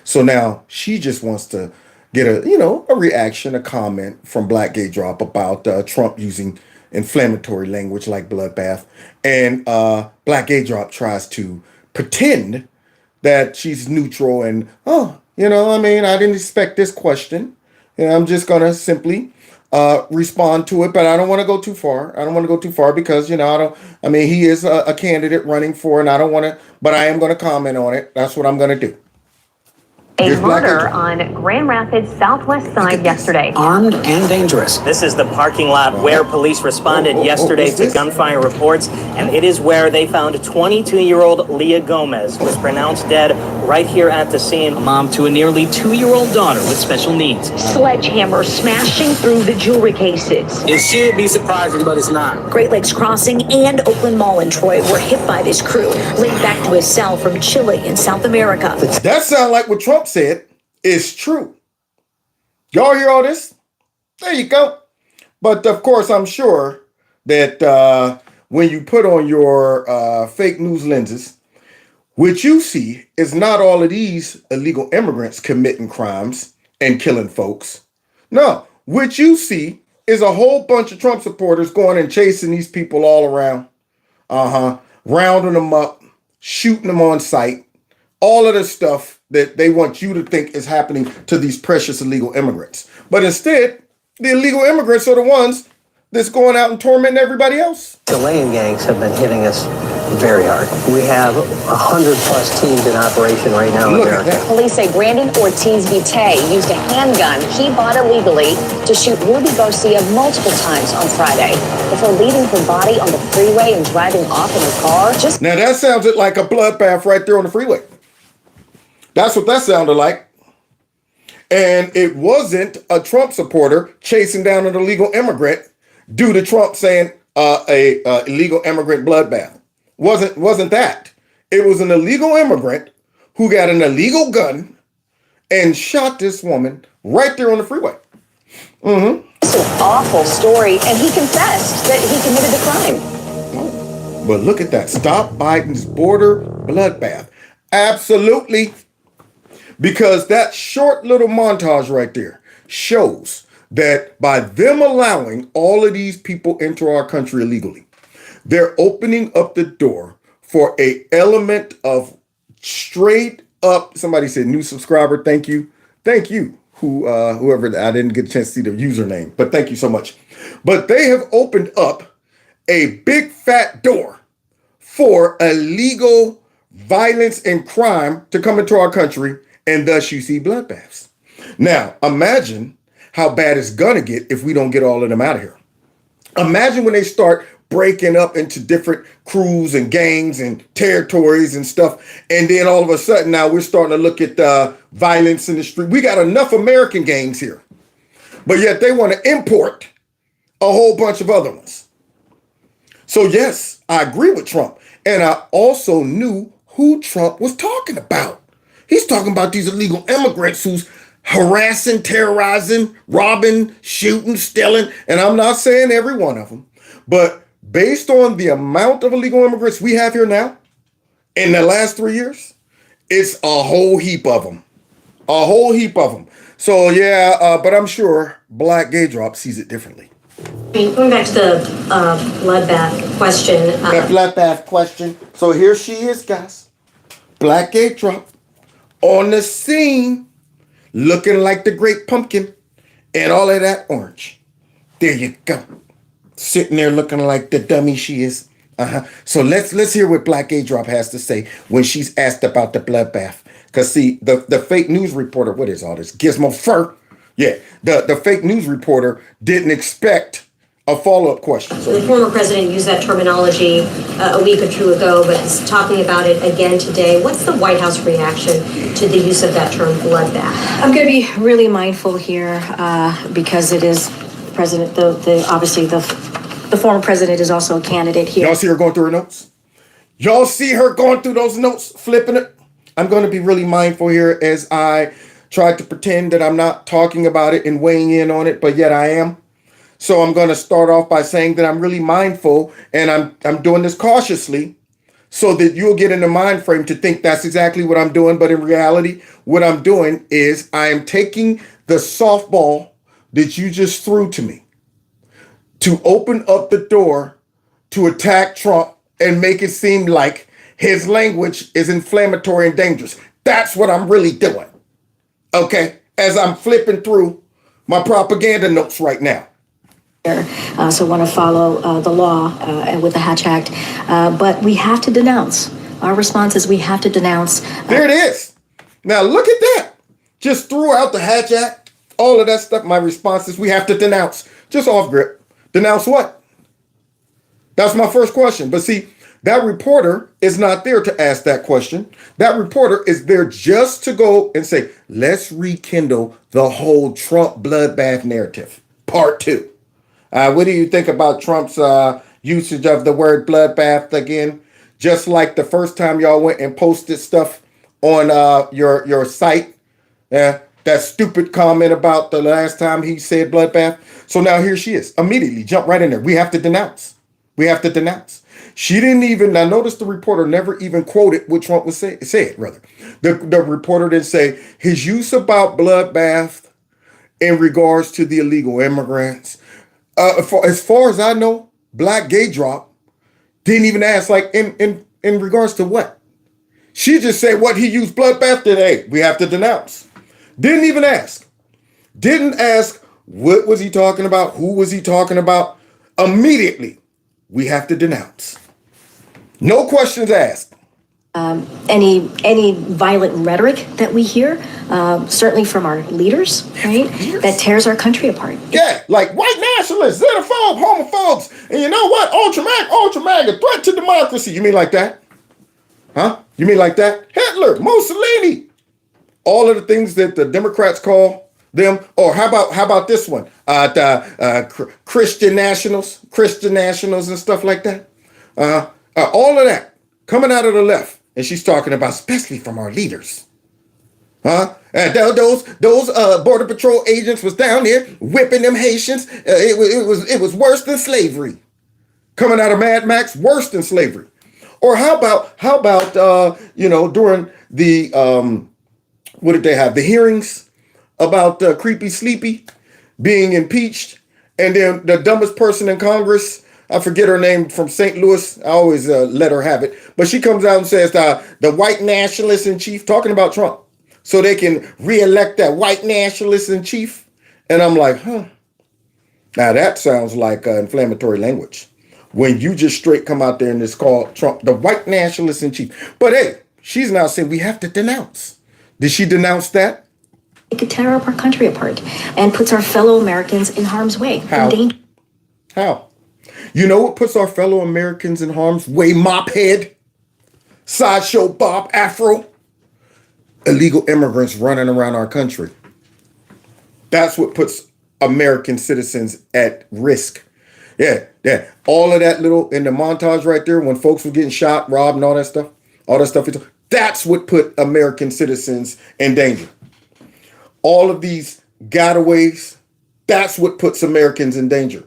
So now she just wants to get a reaction, a comment from Black Gay Drop about Trump using inflammatory language like bloodbath, and Black Gay Drop tries to pretend that she's neutral and I didn't expect this question. And I'm just going to simply respond to it, but I don't want to go too far. I don't want to go too far because, he is a candidate running for, and I don't want to, but I am going to comment on it. That's what I'm going to do. A murder on Grand Rapids southwest side yesterday. Armed and dangerous. This is the parking lot where police responded yesterday to gunfire reports, and it is where they found 22-year-old Leah Gomez, who was pronounced dead right here at the scene. A mom to a nearly 2-year-old daughter with special needs. Sledgehammer smashing through the jewelry cases. It should be surprising, but it's not. Great Lakes Crossing and Oakland Mall in Troy were hit by this crew, linked back to his cell from Chile in South America. That sounds like what Trump said is true. Y'all hear all this? There you go. But of course, I'm sure that when you put on your fake news lenses What you see is not all of these illegal immigrants committing crimes and killing folks. No, what you see is a whole bunch of Trump supporters going and chasing these people all around. Rounding them up, shooting them on sight, all of the stuff that they want you to think is happening to these precious illegal immigrants. But instead, the illegal immigrants are the ones that's going out and tormenting everybody else. Chilean gangs have been hitting us very hard. We have 100+ teams in operation right now in Look at America. that. Police say Brandon Ortiz Vite used a handgun he bought illegally to shoot Ruby Garcia multiple times on Friday before leaving her body on the freeway and driving off in her car. Now that sounded like a bloodbath right there on the freeway. That's what that sounded like. And it wasn't a Trump supporter chasing down an illegal immigrant due to Trump saying a illegal immigrant bloodbath. Wasn't that. It was an illegal immigrant who got an illegal gun and shot this woman right there on the freeway. It's an awful story, and he confessed that he committed the crime. But look at that. Stop Biden's border bloodbath. Absolutely. Because that short little montage right there shows that by them allowing all of these people into our country illegally, they're opening up the door for a element of straight up, somebody said new subscriber, thank you, whoever, I didn't get a chance to see the username, but thank you so much. But they have opened up a big fat door for illegal violence and crime to come into our country, and thus you see bloodbaths. Now, imagine how bad it's gonna get if we don't get all of them out of here. Imagine when they start breaking up into different crews and gangs and territories and stuff, and then all of a sudden now we're starting to look at violence in the street. We got enough American gangs here, but yet they want to import a whole bunch of other ones. So yes, I agree with Trump, and I also knew who Trump was talking about. He's talking about these illegal immigrants who's harassing, terrorizing, robbing, shooting, stealing. And I'm not saying every one of them, but based on the amount of illegal immigrants we have here now, in the last 3 years, it's a whole heap of them. A whole heap of them. So yeah, but I'm sure Black Gay Drop sees it differently. Going back to the bloodbath question. That bloodbath question. So here she is, guys. Black Gay Drop on the scene, looking like the great pumpkin and all of that orange. There you go. Sitting there looking like the dummy she is. So let's hear what Black Gay Drop has to say when she's asked about the bloodbath. Because see, the fake news reporter, what is all this? Gizmo fur? Yeah, the fake news reporter didn't expect a follow-up question. So the former president used that terminology a week or two ago, but is talking about it again today. What's the White House reaction to the use of that term, bloodbath? I'm going to be really mindful here because it is president. Obviously the former president is also a candidate here. Y'all see her going through her notes? Y'all see her going through those notes, flipping it? I'm going to be really mindful here as I try to pretend that I'm not talking about it and weighing in on it, but yet I am. So I'm going to start off by saying that I'm really mindful, and I'm doing this cautiously so that you'll get in the mind frame to think that's exactly what I'm doing. But in reality, what I'm doing is I am taking the softball that you just threw to me to open up the door to attack Trump and make it seem like his language is inflammatory and dangerous. That's what I'm really doing. Okay? As I'm flipping through my propaganda notes right now. So want to follow the law and with the Hatch Act. But we have to denounce. Our response is we have to denounce. There it is. Now look at that. Just threw out the Hatch Act, all of that stuff. My response is we have to denounce. Just off grip. Denounce what? That's my first question. But see, that reporter is not there to ask that question. That reporter is there just to go and say, let's rekindle the whole Trump bloodbath narrative. Part 2. What do you think about Trump's usage of the word bloodbath again? Just like the first time y'all went and posted stuff on your site. That stupid comment about the last time he said bloodbath. So now here she is. Immediately jump right in there. We have to denounce. We have to denounce. She didn't even, now notice the reporter never even quoted what Trump was said, rather. The reporter didn't say his use about bloodbath in regards to the illegal immigrants. As far as I know, Black Gay Drop didn't even ask, like, in regards to what? She just said what he used bloodbath today. We have to denounce. Didn't even ask. Didn't ask what was he talking about? Who was he talking about? Immediately, we have to denounce. No questions asked. Any violent rhetoric that we hear, certainly from our leaders, right, that tears our country apart. Yeah, like white nationalists, xenophobes, homophobes, and you know what? Ultra MAGA, threat to democracy. You mean like that? Huh? You mean like that? Hitler, Mussolini. All of the things that the Democrats call them. Or how about this one? Christian nationals and stuff like that. All of that coming out of the left. And she's talking about, especially from our leaders. Huh? And those Border Patrol agents was down there whipping them Haitians. It was worse than slavery. Coming out of Mad Max, worse than slavery. Or how about during the what did they have? The hearings about Creepy Sleepy being impeached, and then the dumbest person in Congress, I forget her name, from St. Louis. I always let her have it, but she comes out and says the white nationalist in chief, talking about Trump, so they can reelect that white nationalist in chief. And I'm like, huh? Now that sounds like inflammatory language. When you just straight come out there and just call Trump the white nationalist in chief. But hey, she's now saying we have to denounce. Did she denounce that? It could tear our country apart and puts our fellow Americans in harm's way. How? In danger. How? You know what puts our fellow Americans in harm's way, mophead? Sideshow Bob Afro? Illegal immigrants running around our country. That's what puts American citizens at risk. Yeah. All of that little in the montage right there, when folks were getting shot, robbed, and all that stuff. That's what put American citizens in danger. All of these gotaways, that's what puts Americans in danger.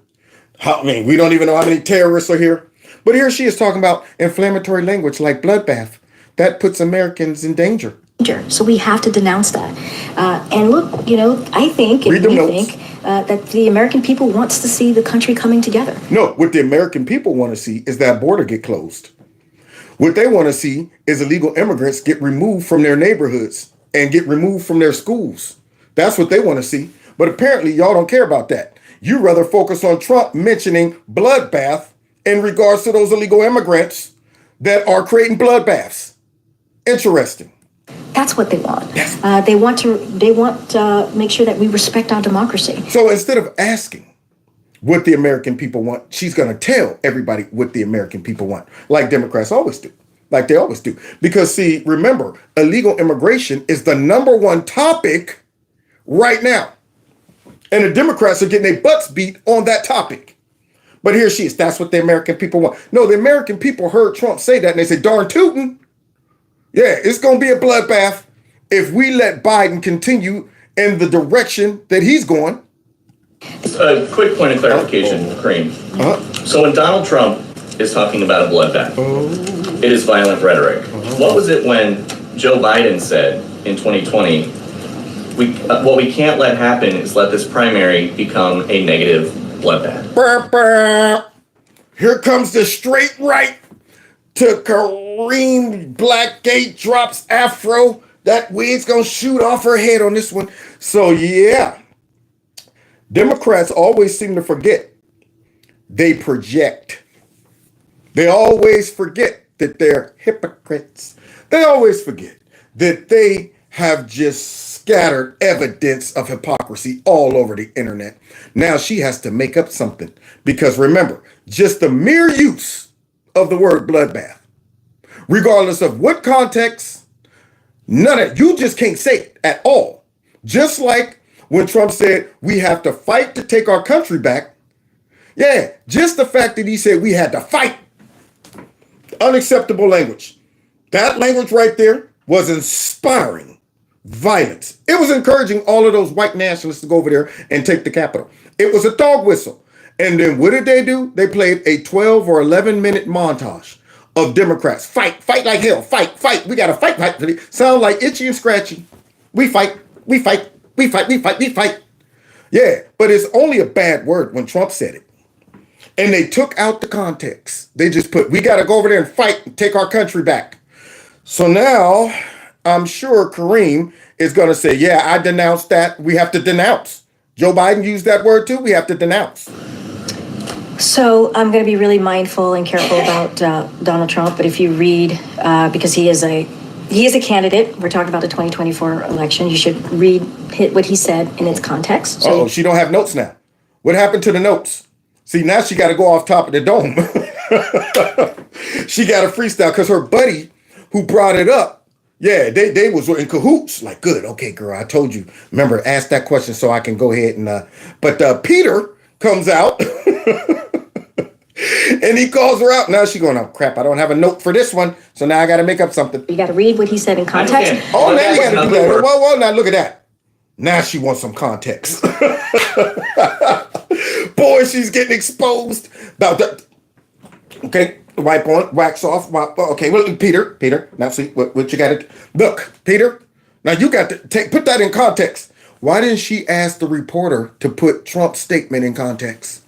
We don't even know how many terrorists are here. But here she is talking about inflammatory language like bloodbath. That puts Americans in danger. So we have to denounce that. And look, I think, and we think, that the American people wants to see the country coming together. No, what the American people want to see is that border get closed. What they want to see is illegal immigrants get removed from their neighborhoods and get removed from their schools. That's what they want to see. But apparently y'all don't care about that. You rather focus on Trump mentioning bloodbath in regards to those illegal immigrants that are creating bloodbaths. Interesting. That's what they want. They want to make sure that we respect our democracy. So instead of asking what the American people want, she's going to tell everybody what the American people want, like Democrats always do, like they always do. Because see, remember, illegal immigration is the #1 topic right now. And the Democrats are getting their butts beat on that topic. But here she is. That's what the American people want. No, the American people heard Trump say that and they said, darn tootin'. Yeah, it's going to be a bloodbath if we let Biden continue in the direction that he's going. A quick point of clarification, Kareem. So when Donald Trump is talking about a bloodbath, it is violent rhetoric. What was it when Joe Biden said in 2020, what we can't let happen is let this primary become a negative bloodbath? Burr, burr. Here comes the straight right to Kareem Black Gate drops Afro. That wig's gonna shoot off her head on this one. So yeah, Democrats always seem to forget. They project. They always forget that they're hypocrites. They always forget that they have just scattered evidence of hypocrisy all over the internet. Now she has to make up something because remember, just the mere use of the word bloodbath, regardless of what context, you just can't say it at all. Just like when Trump said we have to fight to take our country back. Yeah, just the fact that he said we had to fight. Unacceptable language. That language right there was inspiring violence. It was encouraging all of those white nationalists to go over there and take the Capitol. It was a dog whistle. And then what did they do? They played a 12 or 11-minute montage of Democrats. Fight like hell. Fight. We got to fight. Sound like Itchy and Scratchy. We fight. Yeah, but it's only a bad word when Trump said it. And they took out the context. They just put, we got to go over there and fight and take our country back. So now I'm sure Kareem is going to say, yeah, I denounced that. We have to denounce. Joe Biden used that word too. We have to denounce. So I'm going to be really mindful and careful about Donald Trump. But if you read, because he is a candidate, we're talking about the 2024 election, you should read what he said in its context. So she don't have notes now. What happened to the notes? See, now she got to go off top of the dome. She got to freestyle because her buddy who brought it up, yeah, they was in cahoots. Like, good, okay, girl, I told you. Remember, ask that question so I can go ahead and. But Peter comes out and he calls her out. Now she's going, oh crap, I don't have a note for this one, so now I got to make up something. You got to read what he said in context. Oh, now you got to do that. Well, now look at that. Now she wants some context. Boy, she's getting exposed. About that. Okay, wipe on, wax off. Okay, well, Peter. Now see what you got to look, Peter. Now you got to put that in context. Why didn't she ask the reporter to put Trump's statement in context?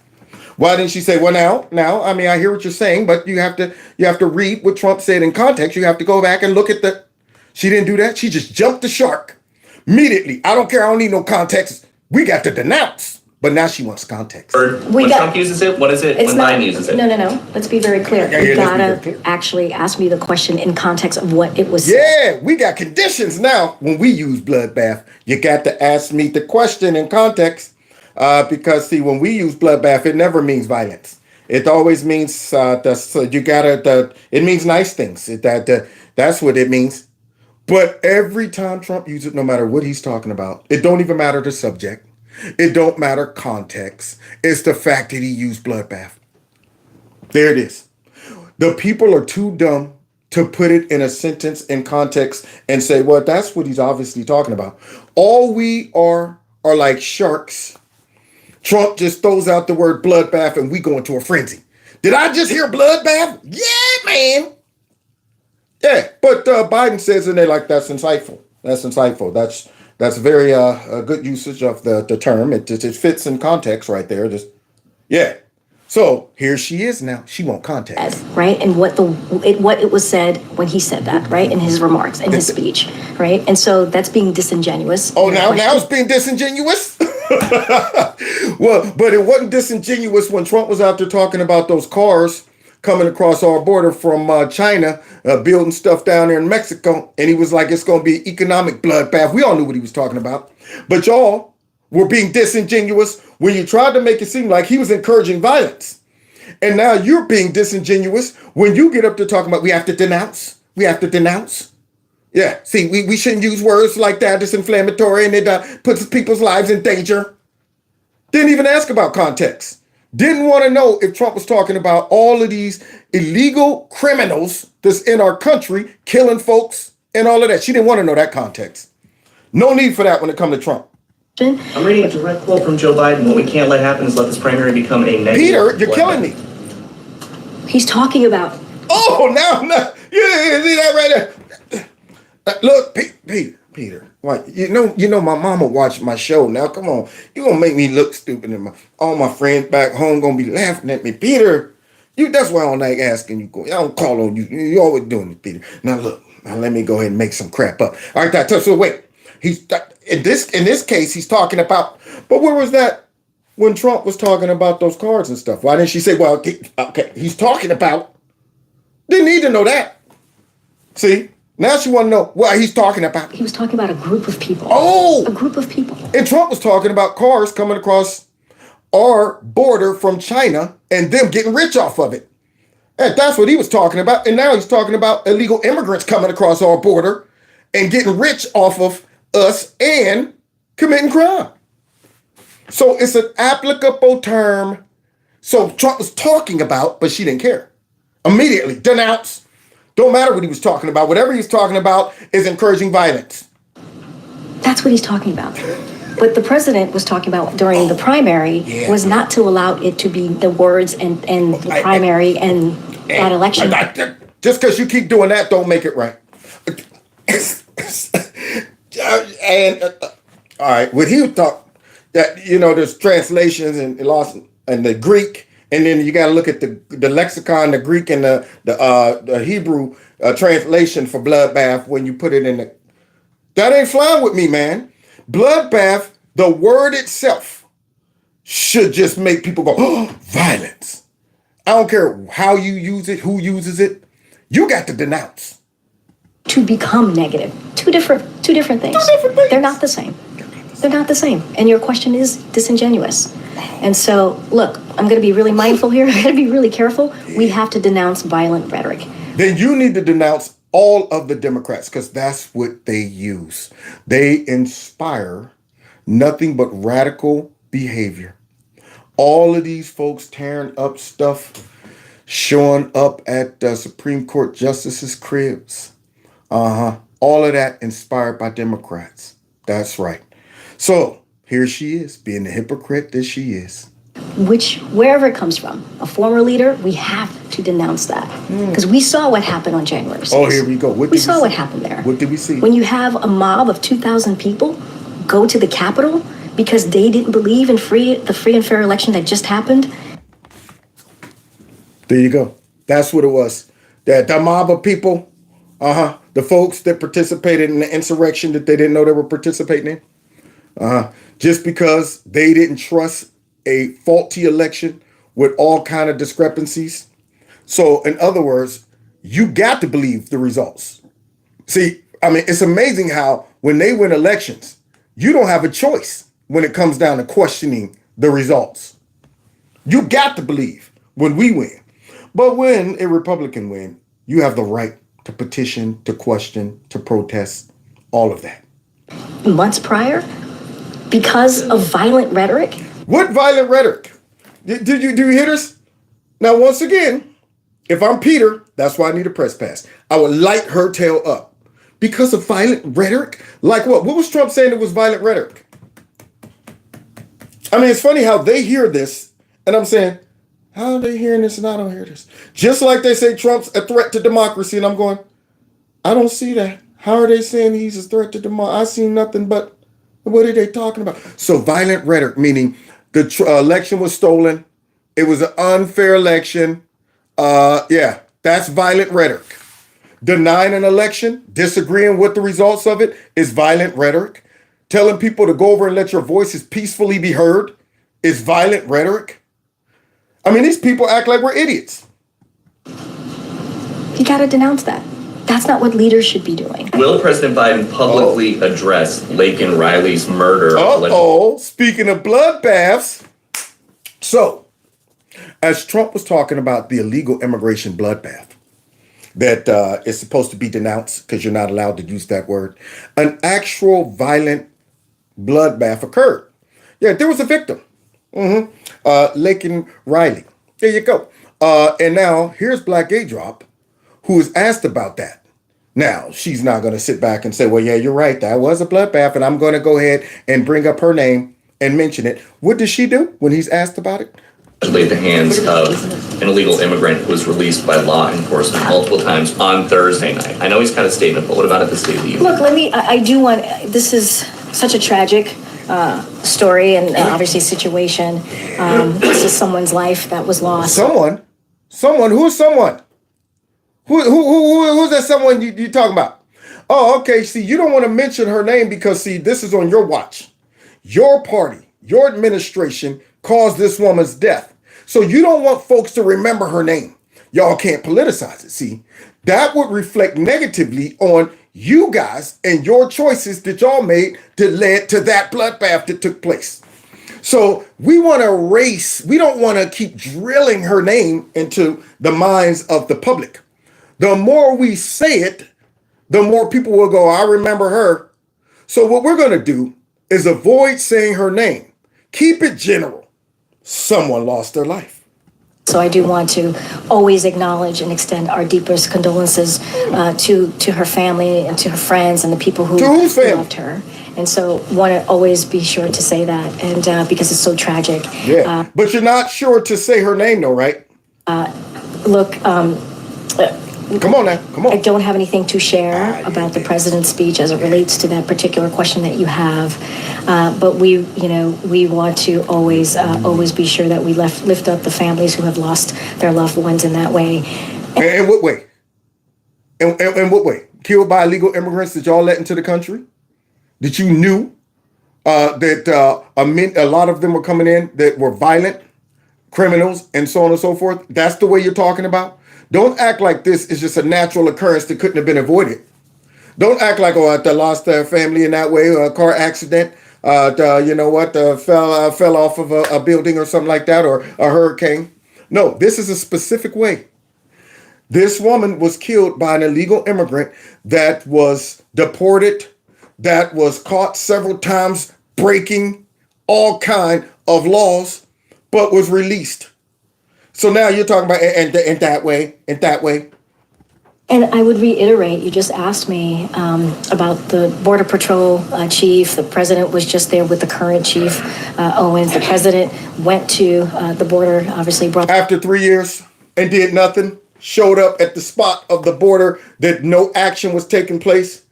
Why didn't she say, well, now, I mean, I hear what you're saying, but you have to read what Trump said in context. You have to go back and look at she didn't do that. She just jumped the shark immediately. I don't care. I don't need no context. We got to denounce. But now she wants context. When Trump uses it, what is it when Biden uses it? No. Let's be very clear. You gotta actually ask me the question in context of what it was said. Yeah, we got conditions now. When we use bloodbath, you got to ask me the question in context. Because see, when we use bloodbath, it never means violence. It always means it means nice things. That's what it means. But every time Trump uses it, no matter what he's talking about, it don't even matter the subject. It don't matter context. It's the fact that he used bloodbath. There it is. The people are too dumb to put it in a sentence in context and say, well, that's what he's obviously talking about. All we are like sharks. Trump just throws out the word bloodbath and we go into a frenzy. Did I just hear bloodbath? Yeah, man. Yeah, but Biden says in there like that's insightful. That's very a good usage of the term. It fits in context right there. So here she is now. She won't context. Right, and what it was said when he said that, right, in his remarks, in his speech, right, and so that's being disingenuous. Oh, now it's being disingenuous. Well, but it wasn't disingenuous when Trump was out there talking about those cars coming across our border from China, building stuff down there in Mexico. And he was like, it's going to be economic bloodbath. We all knew what he was talking about. But y'all were being disingenuous when you tried to make it seem like he was encouraging violence. And now you're being disingenuous when you get up to talking about we have to denounce. Yeah, see, we shouldn't use words like that. It's inflammatory and it puts people's lives in danger. Didn't even ask about context. Didn't want to know if Trump was talking about all of these illegal criminals that's in our country, killing folks and all of that. She didn't want to know that context. No need for that when it comes to Trump. I'm reading a direct quote from Joe Biden. What we can't let happen is let this primary become a negative. Peter, you're killing me. He's talking about. Oh, now. Yeah, see that right there. Look, Peter. What, you know my mama watched my show. Now, come on. You're going to make me look stupid. And all my friends back home going to be laughing at me. Peter, that's why I don't like asking you. I don't call on you. You're always doing it, Peter. Now, look. Now, let me go ahead and make some crap up. All right, so wait. In this case, he's talking about, but where was that when Trump was talking about those cards and stuff? Why didn't she say, well, okay, he's talking about, didn't need to know that. See? Now she want to know what he's talking about. He was talking about a group of people. Oh! A group of people. And Trump was talking about cars coming across our border from China and them getting rich off of it. And that's what he was talking about. And now he's talking about illegal immigrants coming across our border and getting rich off of us and committing crime. So it's an applicable term. So Trump was talking about, but she didn't care. Immediately, denounce. Don't matter what he was talking about. Whatever he's talking about is encouraging violence. That's what he's talking about. What the president was talking about during the primary was not to allow it to be the words and the primary and that election. Just because you keep doing that, don't make it right. All right, when he thought that, there's translations and lost and the Greek, and then you got to look at the lexicon, the Greek and the Hebrew translation for bloodbath when you put it in the. That ain't flying with me, man. Bloodbath, the word itself, should just make people go, oh, violence. I don't care how you use it, who uses it. You got to denounce. To become negative. Two different things. 2 different things. They're not the same. They're not the same. And your question is disingenuous. And so, look, I'm going to be really mindful here. I'm going to be really careful. We have to denounce violent rhetoric. Then you need to denounce all of the Democrats, because that's what they use. They inspire nothing but radical behavior. All of these folks tearing up stuff, showing up at Supreme Court justices' cribs. All of that inspired by Democrats. That's right. So here she is, being the hypocrite that she is. Wherever it comes from, a former leader, we have to denounce that. Because we saw what happened on January 6th. Oh, here we go. We saw what happened there. What did we see? When you have a mob of 2,000 people go to the Capitol because they didn't believe in the free and fair election that just happened. There you go. That's what it was. That mob of people, the folks that participated in the insurrection that they didn't know they were participating in, just because they didn't trust a faulty election with all kind of discrepancies. So in other words, you got to believe the results. See, I mean, it's amazing how when they win elections, you don't have a choice when it comes down to questioning the results. You got to believe when we win. But when a Republican win, you have the right to petition, to question, to protest, all of that. Months prior, because of violent rhetoric. What violent rhetoric? Do you hear this? Now, once again, if I'm Peter, that's why I need a press pass. I would light her tail up. Because of violent rhetoric? Like what? What was Trump saying it was violent rhetoric? I mean, it's funny how they hear this, and I'm saying, how are they hearing this and I don't hear this? Just like they say Trump's a threat to democracy, and I'm going, I don't see that. How are they saying he's a threat to democracy? I see nothing but, what are they talking about? So violent rhetoric, meaning the election was stolen. It was an unfair election. That's violent rhetoric. Denying an election, disagreeing with the results of it is violent rhetoric. Telling people to go over and let your voices peacefully be heard is violent rhetoric. I mean, these people act like we're idiots. You got to denounce that. That's not what leaders should be doing. Will President Biden publicly address Laken Riley's murder? Speaking of bloodbaths. So, as Trump was talking about the illegal immigration bloodbath that is supposed to be denounced because you're not allowed to use that word, an actual violent bloodbath occurred. Yeah, there was a victim. Laken Riley. There you go. And now here's Black Gay Drop, who is asked about that. Now, she's not going to sit back and say, well, yeah, you're right. That was a bloodbath. And I'm going to go ahead and bring up her name and mention it. What does she do when he's asked about it? Laid the hands of an illegal immigrant who was released by law enforcement multiple times on Thursday night. I know he's kind of statement, but what about at the State of the Union? Look, this is such a tragic story and obviously situation. This is someone's life that was lost. Someone? Who's someone? Who's that someone you talking about? Oh, okay. See, you don't want to mention her name because, see, this is on your watch. Your party, your administration caused this woman's death. So you don't want folks to remember her name. Y'all can't politicize it. See, that would reflect negatively on you guys and your choices that y'all made that led to that bloodbath that took place. So we want to erase, we don't want to keep drilling her name into the minds of the public. The more we say it, the more people will go, I remember her. So what we're going to do is avoid saying her name. Keep it general. Someone lost their life. So I do want to always acknowledge and extend our deepest condolences to her family and to her friends and the people who loved her. And so want to always be sure to say that, and because it's so tragic. Yeah, but you're not sure to say her name, though, right? Look, Come on now, come on. I don't have anything to share about the president's speech as it relates to that particular question that you have. But we want to always be sure that we lift up the families who have lost their loved ones in that way. In what way? In what way? Killed by illegal immigrants that y'all let into the country? That you knew that a lot of them were coming in that were violent criminals and so on and so forth? That's the way you're talking about? Don't act like this is just a natural occurrence that couldn't have been avoided. Don't act like, they lost their family in that way, or a car accident, fell off of a building or something like that, or a hurricane. No, this is a specific way. This woman was killed by an illegal immigrant that was deported, that was caught several times breaking all kind of laws, but was released. So now you're talking about in that way. And I would reiterate, you just asked me about the Border Patrol chief. The president was just there with the current chief, Owens. The president went to the border, obviously brought... After 3 years and did nothing, showed up at the spot of the border that no action was taking place.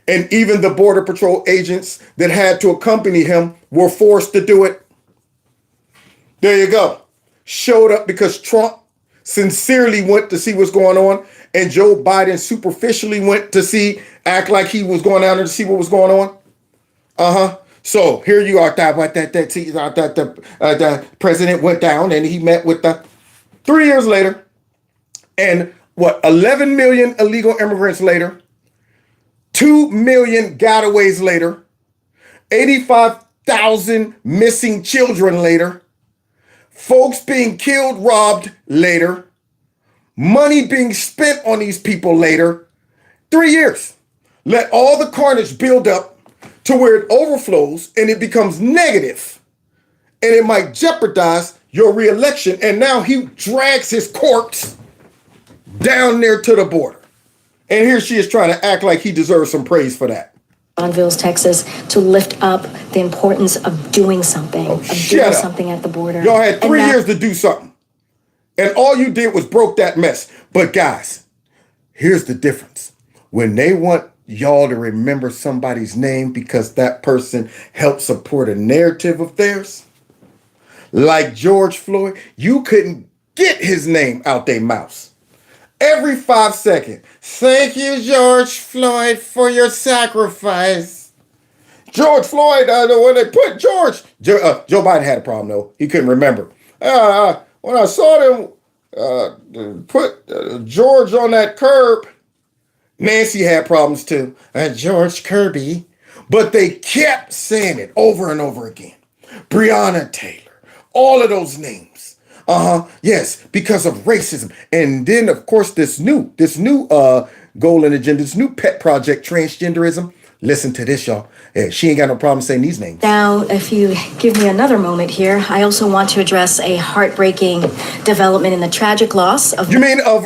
And even the Border Patrol agents that had to accompany him were forced to do it. There you go. Showed up because Trump sincerely went to see what's going on, and Joe Biden superficially went to act like he was going out there to see what was going on. So here you are, the president went down and he met with 3 years later, and 11 million illegal immigrants later, 2 million gotaways later, 85,000 missing children later, folks being killed, robbed later, money being spent on these people later. 3 years. Let all the carnage build up to where it overflows and it becomes negative, and it might jeopardize your reelection. And now he drags his corpse down there to the border. And here she is trying to act like he deserves some praise for that. Bonneville, Texas, to lift up the importance of doing something, something at the border. Y'all had 3 years to do something, and all you did was broke that mess. But guys, here's the difference. When they want y'all to remember somebody's name because that person helped support a narrative of theirs, like George Floyd, you couldn't get his name out their mouths. Every 5 seconds, thank you, George Floyd, for your sacrifice. George Floyd, when they put Joe Biden had a problem, though. He couldn't remember. When I saw them put George on that curb, Nancy had problems too. George Kirby. But they kept saying it over and over again. Breonna Taylor, all of those names. Yes, because of racism. And then, of course, this new goal and agenda, this new pet project, transgenderism. Listen to this, y'all. She ain't got no problem saying these names. Now, if you give me another moment here, I also want to address a heartbreaking development in the tragic loss of... You mean of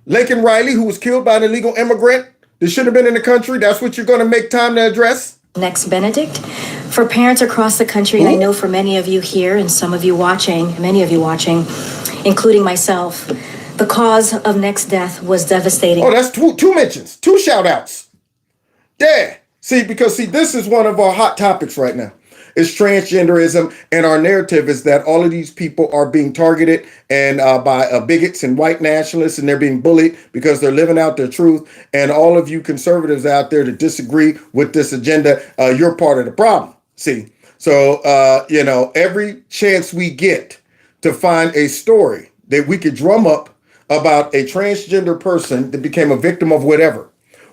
Laken Riley, who was killed by an illegal immigrant that should have been in the country? That's what you're going to make time to address? Next Benedict. For parents across the country, and I know for many of you here and many of you watching, including myself, the cause of Next death was devastating. Oh, that's two mentions, 2 shout outs. Yeah. Because this is one of our hot topics right now. It's transgenderism, and our narrative is that all of these people are being targeted and by bigots and white nationalists, and they're being bullied because they're living out their truth. And all of you conservatives out there that disagree with this agenda, you're part of the problem. So every chance we get to find a story that we could drum up about a transgender person that became a victim of whatever,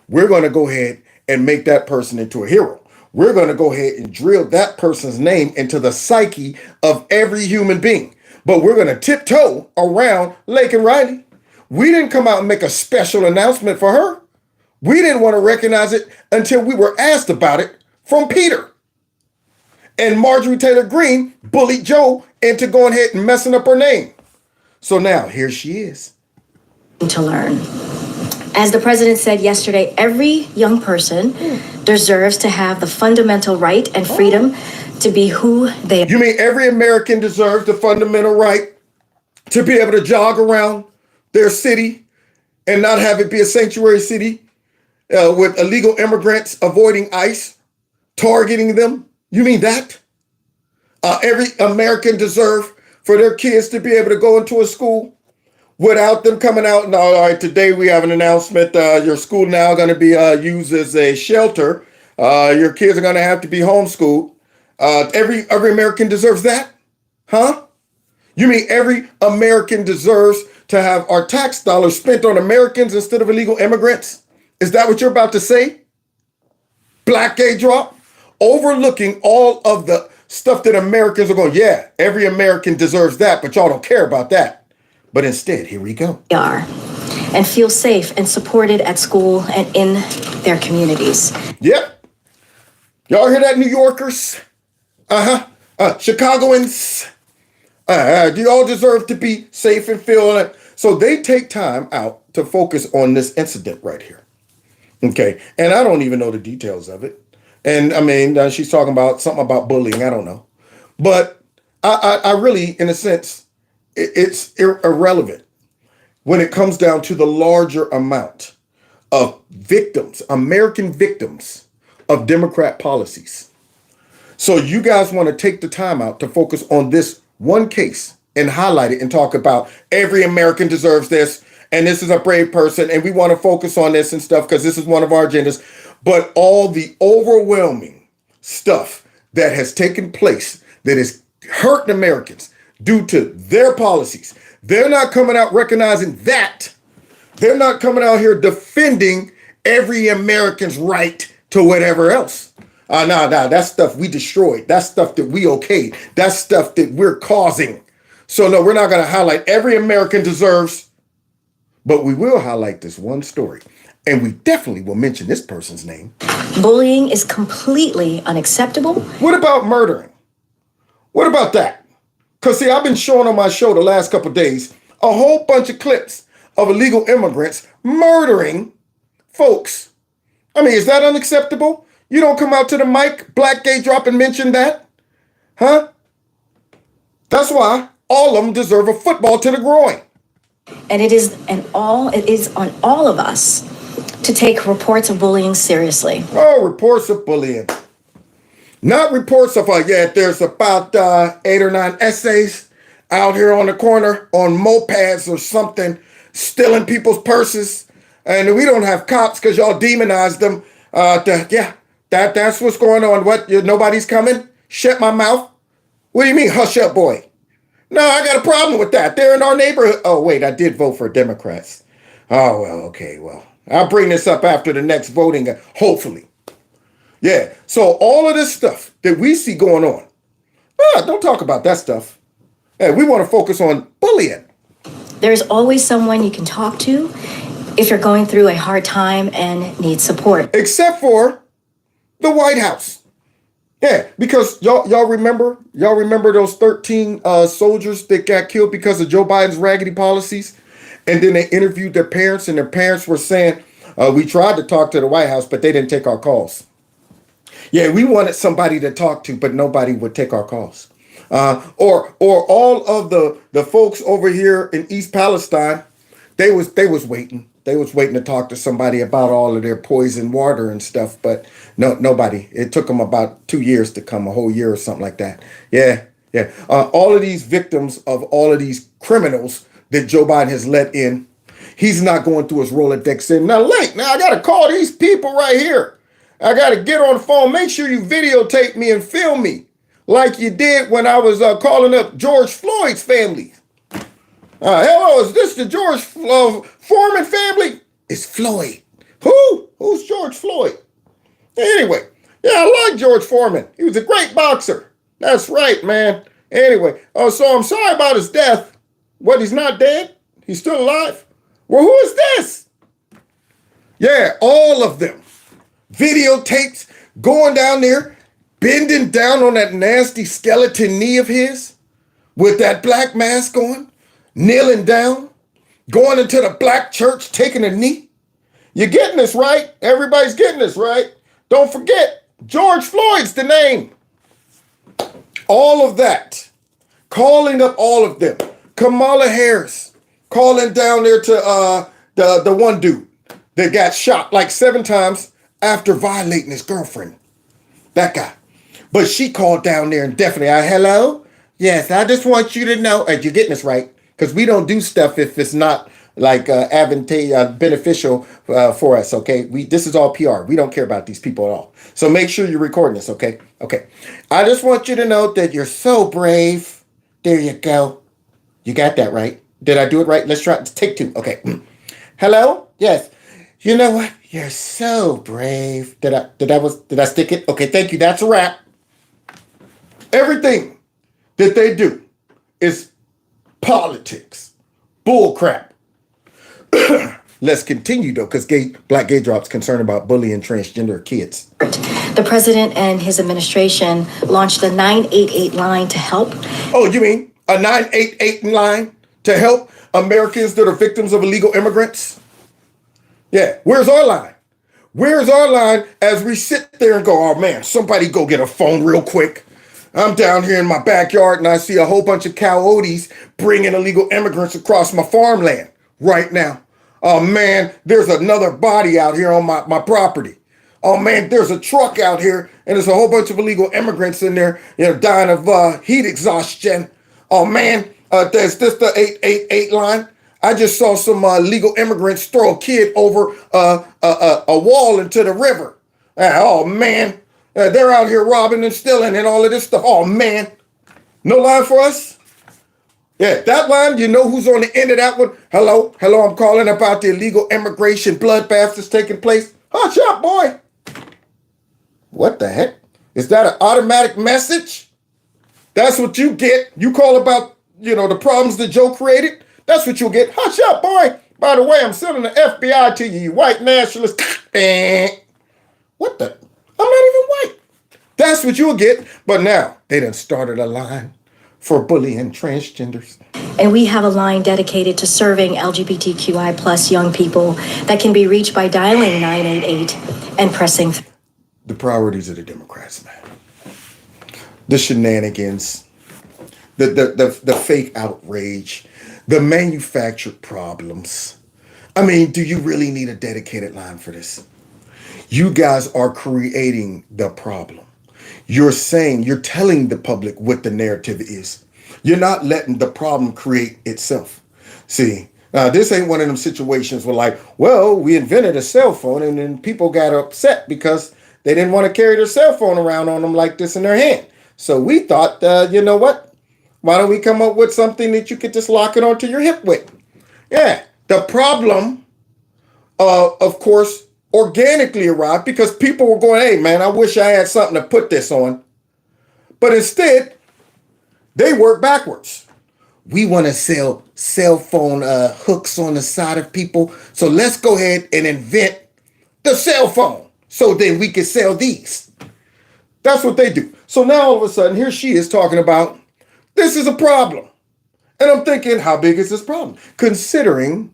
we're going to go ahead and make that person into a hero. We're going to go ahead and drill that person's name into the psyche of every human being. But we're going to tiptoe around Laken Riley. We didn't come out and make a special announcement for her. We didn't want to recognize it until we were asked about it from Peter. And Marjorie Taylor Greene bullied Joe into going ahead and messing up her name. So now here she is. To learn. As the president said yesterday, every young person deserves to have the fundamental right and freedom to be who they are. You mean every American deserves the fundamental right to be able to jog around their city and not have it be a sanctuary city with illegal immigrants avoiding ICE, targeting them? You mean that? Every American deserves for their kids to be able to go into a school without them coming out. And all right, today we have an announcement. Your school now going to be used as a shelter. Your kids are going to have to be homeschooled. Every American deserves that? Huh? You mean every American deserves to have our tax dollars spent on Americans instead of illegal immigrants? Is that what you're about to say? Black gay drop? Overlooking all of the stuff that Americans are going, yeah, every American deserves that, but y'all don't care about that. But instead, here we go. Are and feel safe and supported at school and in their communities. Yep. Y'all hear that, New Yorkers? Chicagoans? Do you all deserve to be safe and feel? So they take time out to focus on this incident right here. Okay. And I don't even know the details of it. And I mean, she's talking about something about bullying. I don't know. But I really, in a sense, it's irrelevant when it comes down to the larger amount of victims, American victims of Democrat policies. So you guys want to take the time out to focus on this one case and highlight it and talk about every American deserves this. And this is a brave person. And we want to focus on this and stuff because this is one of our agendas. But all the overwhelming stuff that has taken place that is hurting Americans due to their policies, they're not coming out recognizing that. They're not coming out here defending every American's right to whatever else. No, that's stuff we destroyed. That's stuff that we okayed. That's stuff that we're causing. So no, we're not going to highlight every American deserves, but we will highlight this one story. And we definitely will mention this person's name. Bullying is completely unacceptable. What about murdering? What about that? Because see, I've been showing on my show the last couple of days a whole bunch of clips of illegal immigrants murdering folks. I mean, is that unacceptable? You don't come out to the mic, Black Gay Drop, and mention that? Huh? That's why all of them deserve a football to the groin. And it is on all of us to take reports of bullying seriously. Oh, reports of bullying. Not reports of, there's about 8 or 9 essays out here on the corner on mopeds or something, stealing people's purses. And we don't have cops because y'all demonized them. That's what's going on. What, nobody's coming? Shut my mouth? What do you mean, hush up, boy? No, I got a problem with that. They're in our neighborhood. Oh, wait, I did vote for Democrats. Oh, well, okay, well, I'll bring this up after the next voting, hopefully. Yeah, so all of this stuff that we see going on, don't talk about that stuff. Hey, we want to focus on bullying. There's always someone you can talk to if you're going through a hard time and need support. Except for the White House. Yeah, because y'all remember those 13 soldiers that got killed because of Joe Biden's raggedy policies? And then they interviewed their parents, and their parents were saying, we tried to talk to the White House, but they didn't take our calls. Yeah, we wanted somebody to talk to, but nobody would take our calls. Or all of the folks over here in East Palestine, they was waiting. They was waiting to talk to somebody about all of their poison water and stuff, but nobody. It took them about 2 years to come, a whole year or something like that. Yeah. All of these victims of all of these criminals that Joe Biden has let in, he's not going through his Rolodex saying, now I got to call these people right here. I got to get on the phone. Make sure you videotape me and film me like you did when I was calling up George Floyd's family. Hello, is this the George Foreman family? It's Floyd. Who? Who's George Floyd? Anyway, yeah, I like George Foreman. He was a great boxer. That's right, man. Anyway, so I'm sorry about his death. What, he's not dead? He's still alive? Well, who is this? Yeah, all of them. Videotapes going down there, bending down on that nasty skeleton knee of his with that black mask on, kneeling down, going into the black church, taking a knee. You're getting this right. Everybody's getting this right. Don't forget, George Floyd's the name. All of that. Calling up all of them. Kamala Harris calling down there to the one dude that got shot like 7 times after violating his girlfriend. That guy. But she called down there and definitely, hello? Yes, I just want you to know, you're getting this right, because we don't do stuff if it's not like beneficial for us, okay? This is all PR. We don't care about these people at all. So make sure you're recording this, okay? Okay. I just want you to know that you're so brave. There you go. You got that right. Did I do it right? Let's try. Take 2. Okay. Hello? Yes. You know what? You're so brave. Did I stick it? Okay, thank you. That's a wrap. Everything that they do is politics. Bull crap. Let's continue though, because Black Gay Drop's concerned about bullying transgender kids. The president and his administration launched the 988 line to help. Oh, you mean a 988 line to help Americans that are victims of illegal immigrants? Yeah, where's our line? Where's our line as we sit there and go, oh man, somebody go get a phone real quick. I'm down here in my backyard and I see a whole bunch of coyotes bringing illegal immigrants across my farmland right now. Oh man, there's another body out here on my property. Oh man, there's a truck out here and there's a whole bunch of illegal immigrants in there, dying of heat exhaustion. Oh man, there's this the 888 line. I just saw some illegal immigrants throw a kid over a wall into the river. Oh man, they're out here robbing and stealing and all of this stuff. Oh man, no line for us? Yeah, that line, you know who's on the end of that one? Hello, I'm calling about the illegal immigration bloodbath that's taking place. Hush up, boy. What the heck? Is that an automatic message? That's what you get. You call about, the problems that Joe created? That's what you'll get. Hush up, boy. By the way, I'm sending the FBI to you, you white nationalist. What the? I'm not even white. That's what you'll get. But now, they done started a line for bullying transgenders. And we have a line dedicated to serving LGBTQI plus young people that can be reached by dialing 988 and pressing. The priorities of the Democrats, man. The shenanigans, the fake outrage, the manufactured problems. I mean, do you really need a dedicated line for this? You guys are creating the problem. You're telling the public what the narrative is. You're not letting the problem create itself. See, this ain't one of them situations where we invented a cell phone and then people got upset because they didn't want to carry their cell phone around on them like this in their hand. So we thought, you know what? Why don't we come up with something that you could just lock it onto your hip with? Yeah, the problem, of course, organically arrived because people were going, hey, man, I wish I had something to put this on. But instead, they work backwards. We want to sell cell phone hooks on the side of people. So let's go ahead and invent the cell phone so then we can sell these. That's what they do. So now all of a sudden, here she is talking about this is a problem. And I'm thinking, how big is this problem? Considering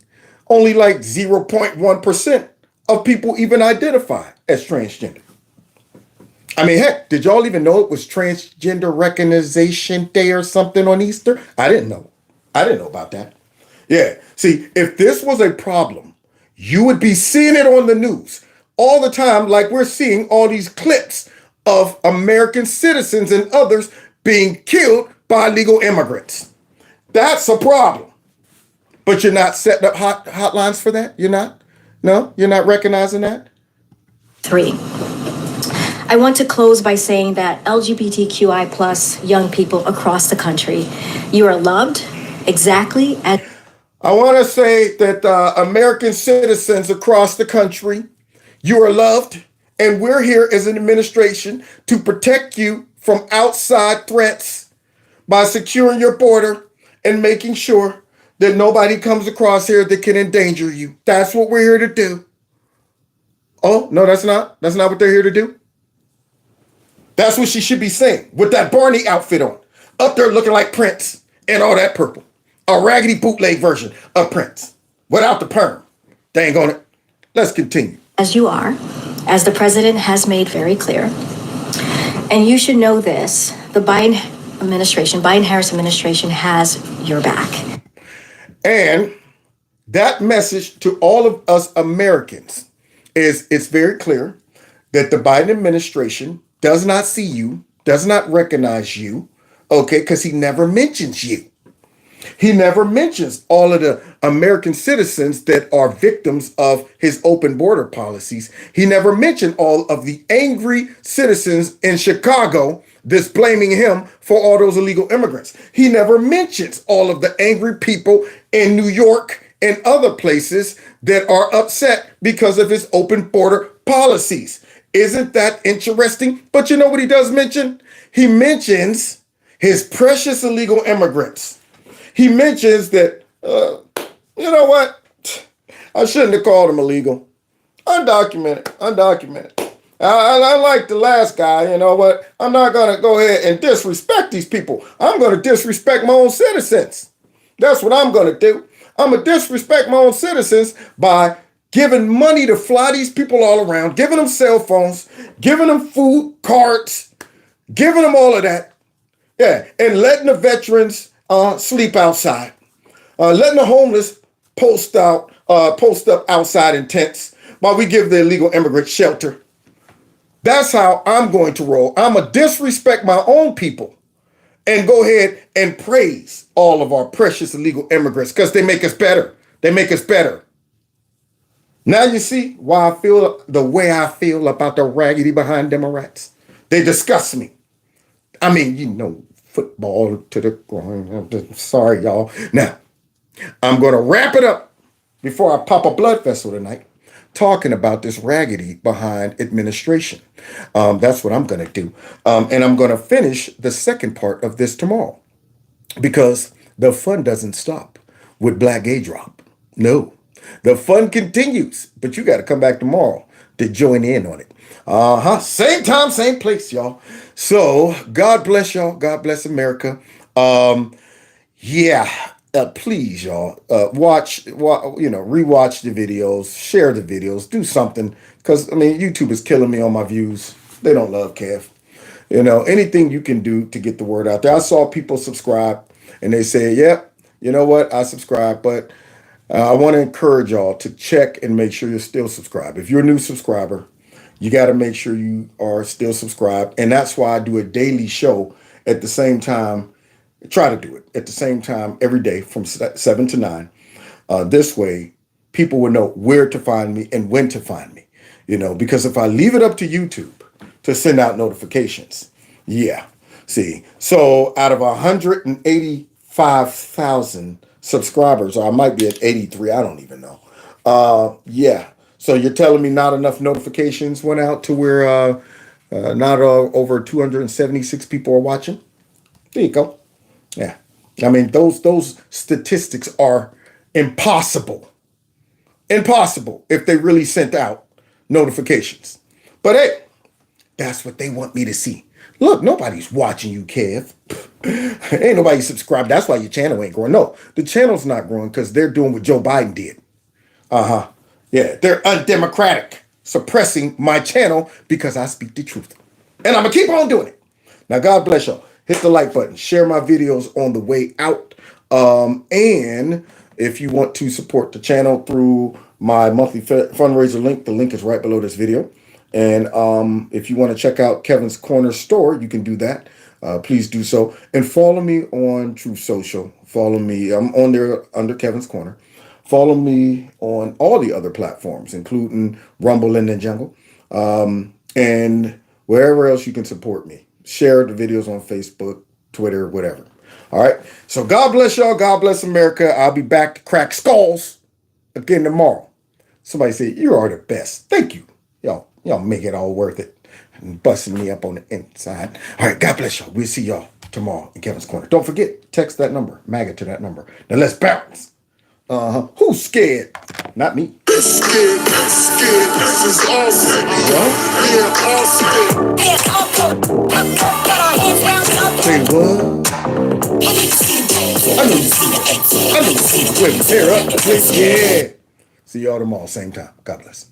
only 0.1% of people even identify as transgender. I mean, heck, did y'all even know it was Transgender Recognition Day or something on Easter? I didn't know. I didn't know about that. Yeah, see, if this was a problem, you would be seeing it on the news all the time, like we're seeing all these clips of American citizens and others being killed by illegal immigrants. That's a problem. But you're not setting up hotlines for that? You're not? No? You're not recognizing that? 3. I want to close by saying that LGBTQI plus young people across the country, you are loved exactly as... I want to say that American citizens across the country, you are loved, and we're here as an administration to protect you from outside threats by securing your border and making sure that nobody comes across here that can endanger you. That's what we're here to do. Oh, no, that's not. That's not what they're here to do. That's what she should be saying with that Barney outfit on. Up there looking like Prince and all that purple. A raggedy bootleg version of Prince without the perm. Dang on it. Let's continue. As you are, as the president has made very clear. And you should know this, the Biden-Harris administration has your back. And that message to all of us Americans is it's very clear that the Biden administration does not see you, does not recognize you, okay, because he never mentions you. He never mentions all of the American citizens that are victims of his open border policies. He never mentioned all of the angry citizens in Chicago that's blaming him for all those illegal immigrants. He never mentions all of the angry people in New York and other places that are upset because of his open border policies. Isn't that interesting? But you know what he does mention? He mentions his precious illegal immigrants. He mentions that, you know what? I shouldn't have called them illegal. Undocumented. I like the last guy, you know what? I'm not going to go ahead and disrespect these people. I'm going to disrespect my own citizens. That's what I'm going to do. I'm going to disrespect my own citizens by giving money to fly these people all around, giving them cell phones, giving them food, cards, giving them all of that. Yeah, and letting the veterans sleep outside, letting the homeless post up outside in tents while we give the illegal immigrants shelter. That's how I'm going to roll. I'm going to disrespect my own people and go ahead and praise all of our precious illegal immigrants because they make us better. They make us better. Now you see why I feel the way I feel about the raggedy behind Democrats. They disgust me. I mean, you know, football to the ground. Sorry, y'all. Now, I'm going to wrap it up before I pop a blood vessel tonight, talking about this raggedy behind administration. That's what I'm going to do. And I'm going to finish the second part of this tomorrow because the fun doesn't stop with Black Gay Drop. No, the fun continues, but you got to come back tomorrow to join in on it. Same time, same place, y'all. So God bless y'all. God bless America. Please, y'all, watch, rewatch the videos, share the videos, do something. Because, I mean, YouTube is killing me on my views. They don't love Kev. You know, anything you can do to get the word out there. I saw people subscribe and they say, yep, you know what, I subscribe. But I want to encourage y'all to check and make sure you're still subscribed. If you're a new subscriber, you got to make sure you are still subscribed. And that's why I do a daily show at the same time. Try to do it at the same time every day from 7 to 9. This way, people will know where to find me and when to find me. You know, because if I leave it up to YouTube to send out notifications, see. So out of 185,000 subscribers, or I might be at 83, I don't even know. So you're telling me not enough notifications went out to where not over 276 people are watching? There you go. Yeah. I mean, those statistics are impossible. Impossible if they really sent out notifications. But hey, that's what they want me to see. Look, nobody's watching you, Kev. Ain't nobody subscribed. That's why your channel ain't growing. No, the channel's not growing because they're doing what Joe Biden did. Yeah, they're undemocratic, suppressing my channel because I speak the truth. And I'm going to keep on doing it. Now, God bless y'all. Hit the like button. Share my videos on the way out. And if you want to support the channel through my monthly fundraiser link, the link is right below this video. And if you want to check out Kevin's Corner store, you can do that. Please do so. And follow me on True Social. Follow me. I'm on there under Kevin's Corner. Follow me on all the other platforms, including Rumble and the Jungle. And wherever else you can support me. Share the videos on Facebook, Twitter, whatever. All right. So God bless y'all. God bless America. I'll be back to crack skulls again tomorrow. Somebody say, you are the best. Thank you. Y'all make it all worth it. And busting me up on the inside. All right. God bless y'all. We'll see y'all tomorrow in Kevin's Corner. Don't forget, text that number, MAGA to that number. Now let's bounce. Who's scared? Not me. Scared, this is awesome. Yeah, awesome. Say what? I know you see the hair up, please. Yeah. See y'all tomorrow, same time. God bless.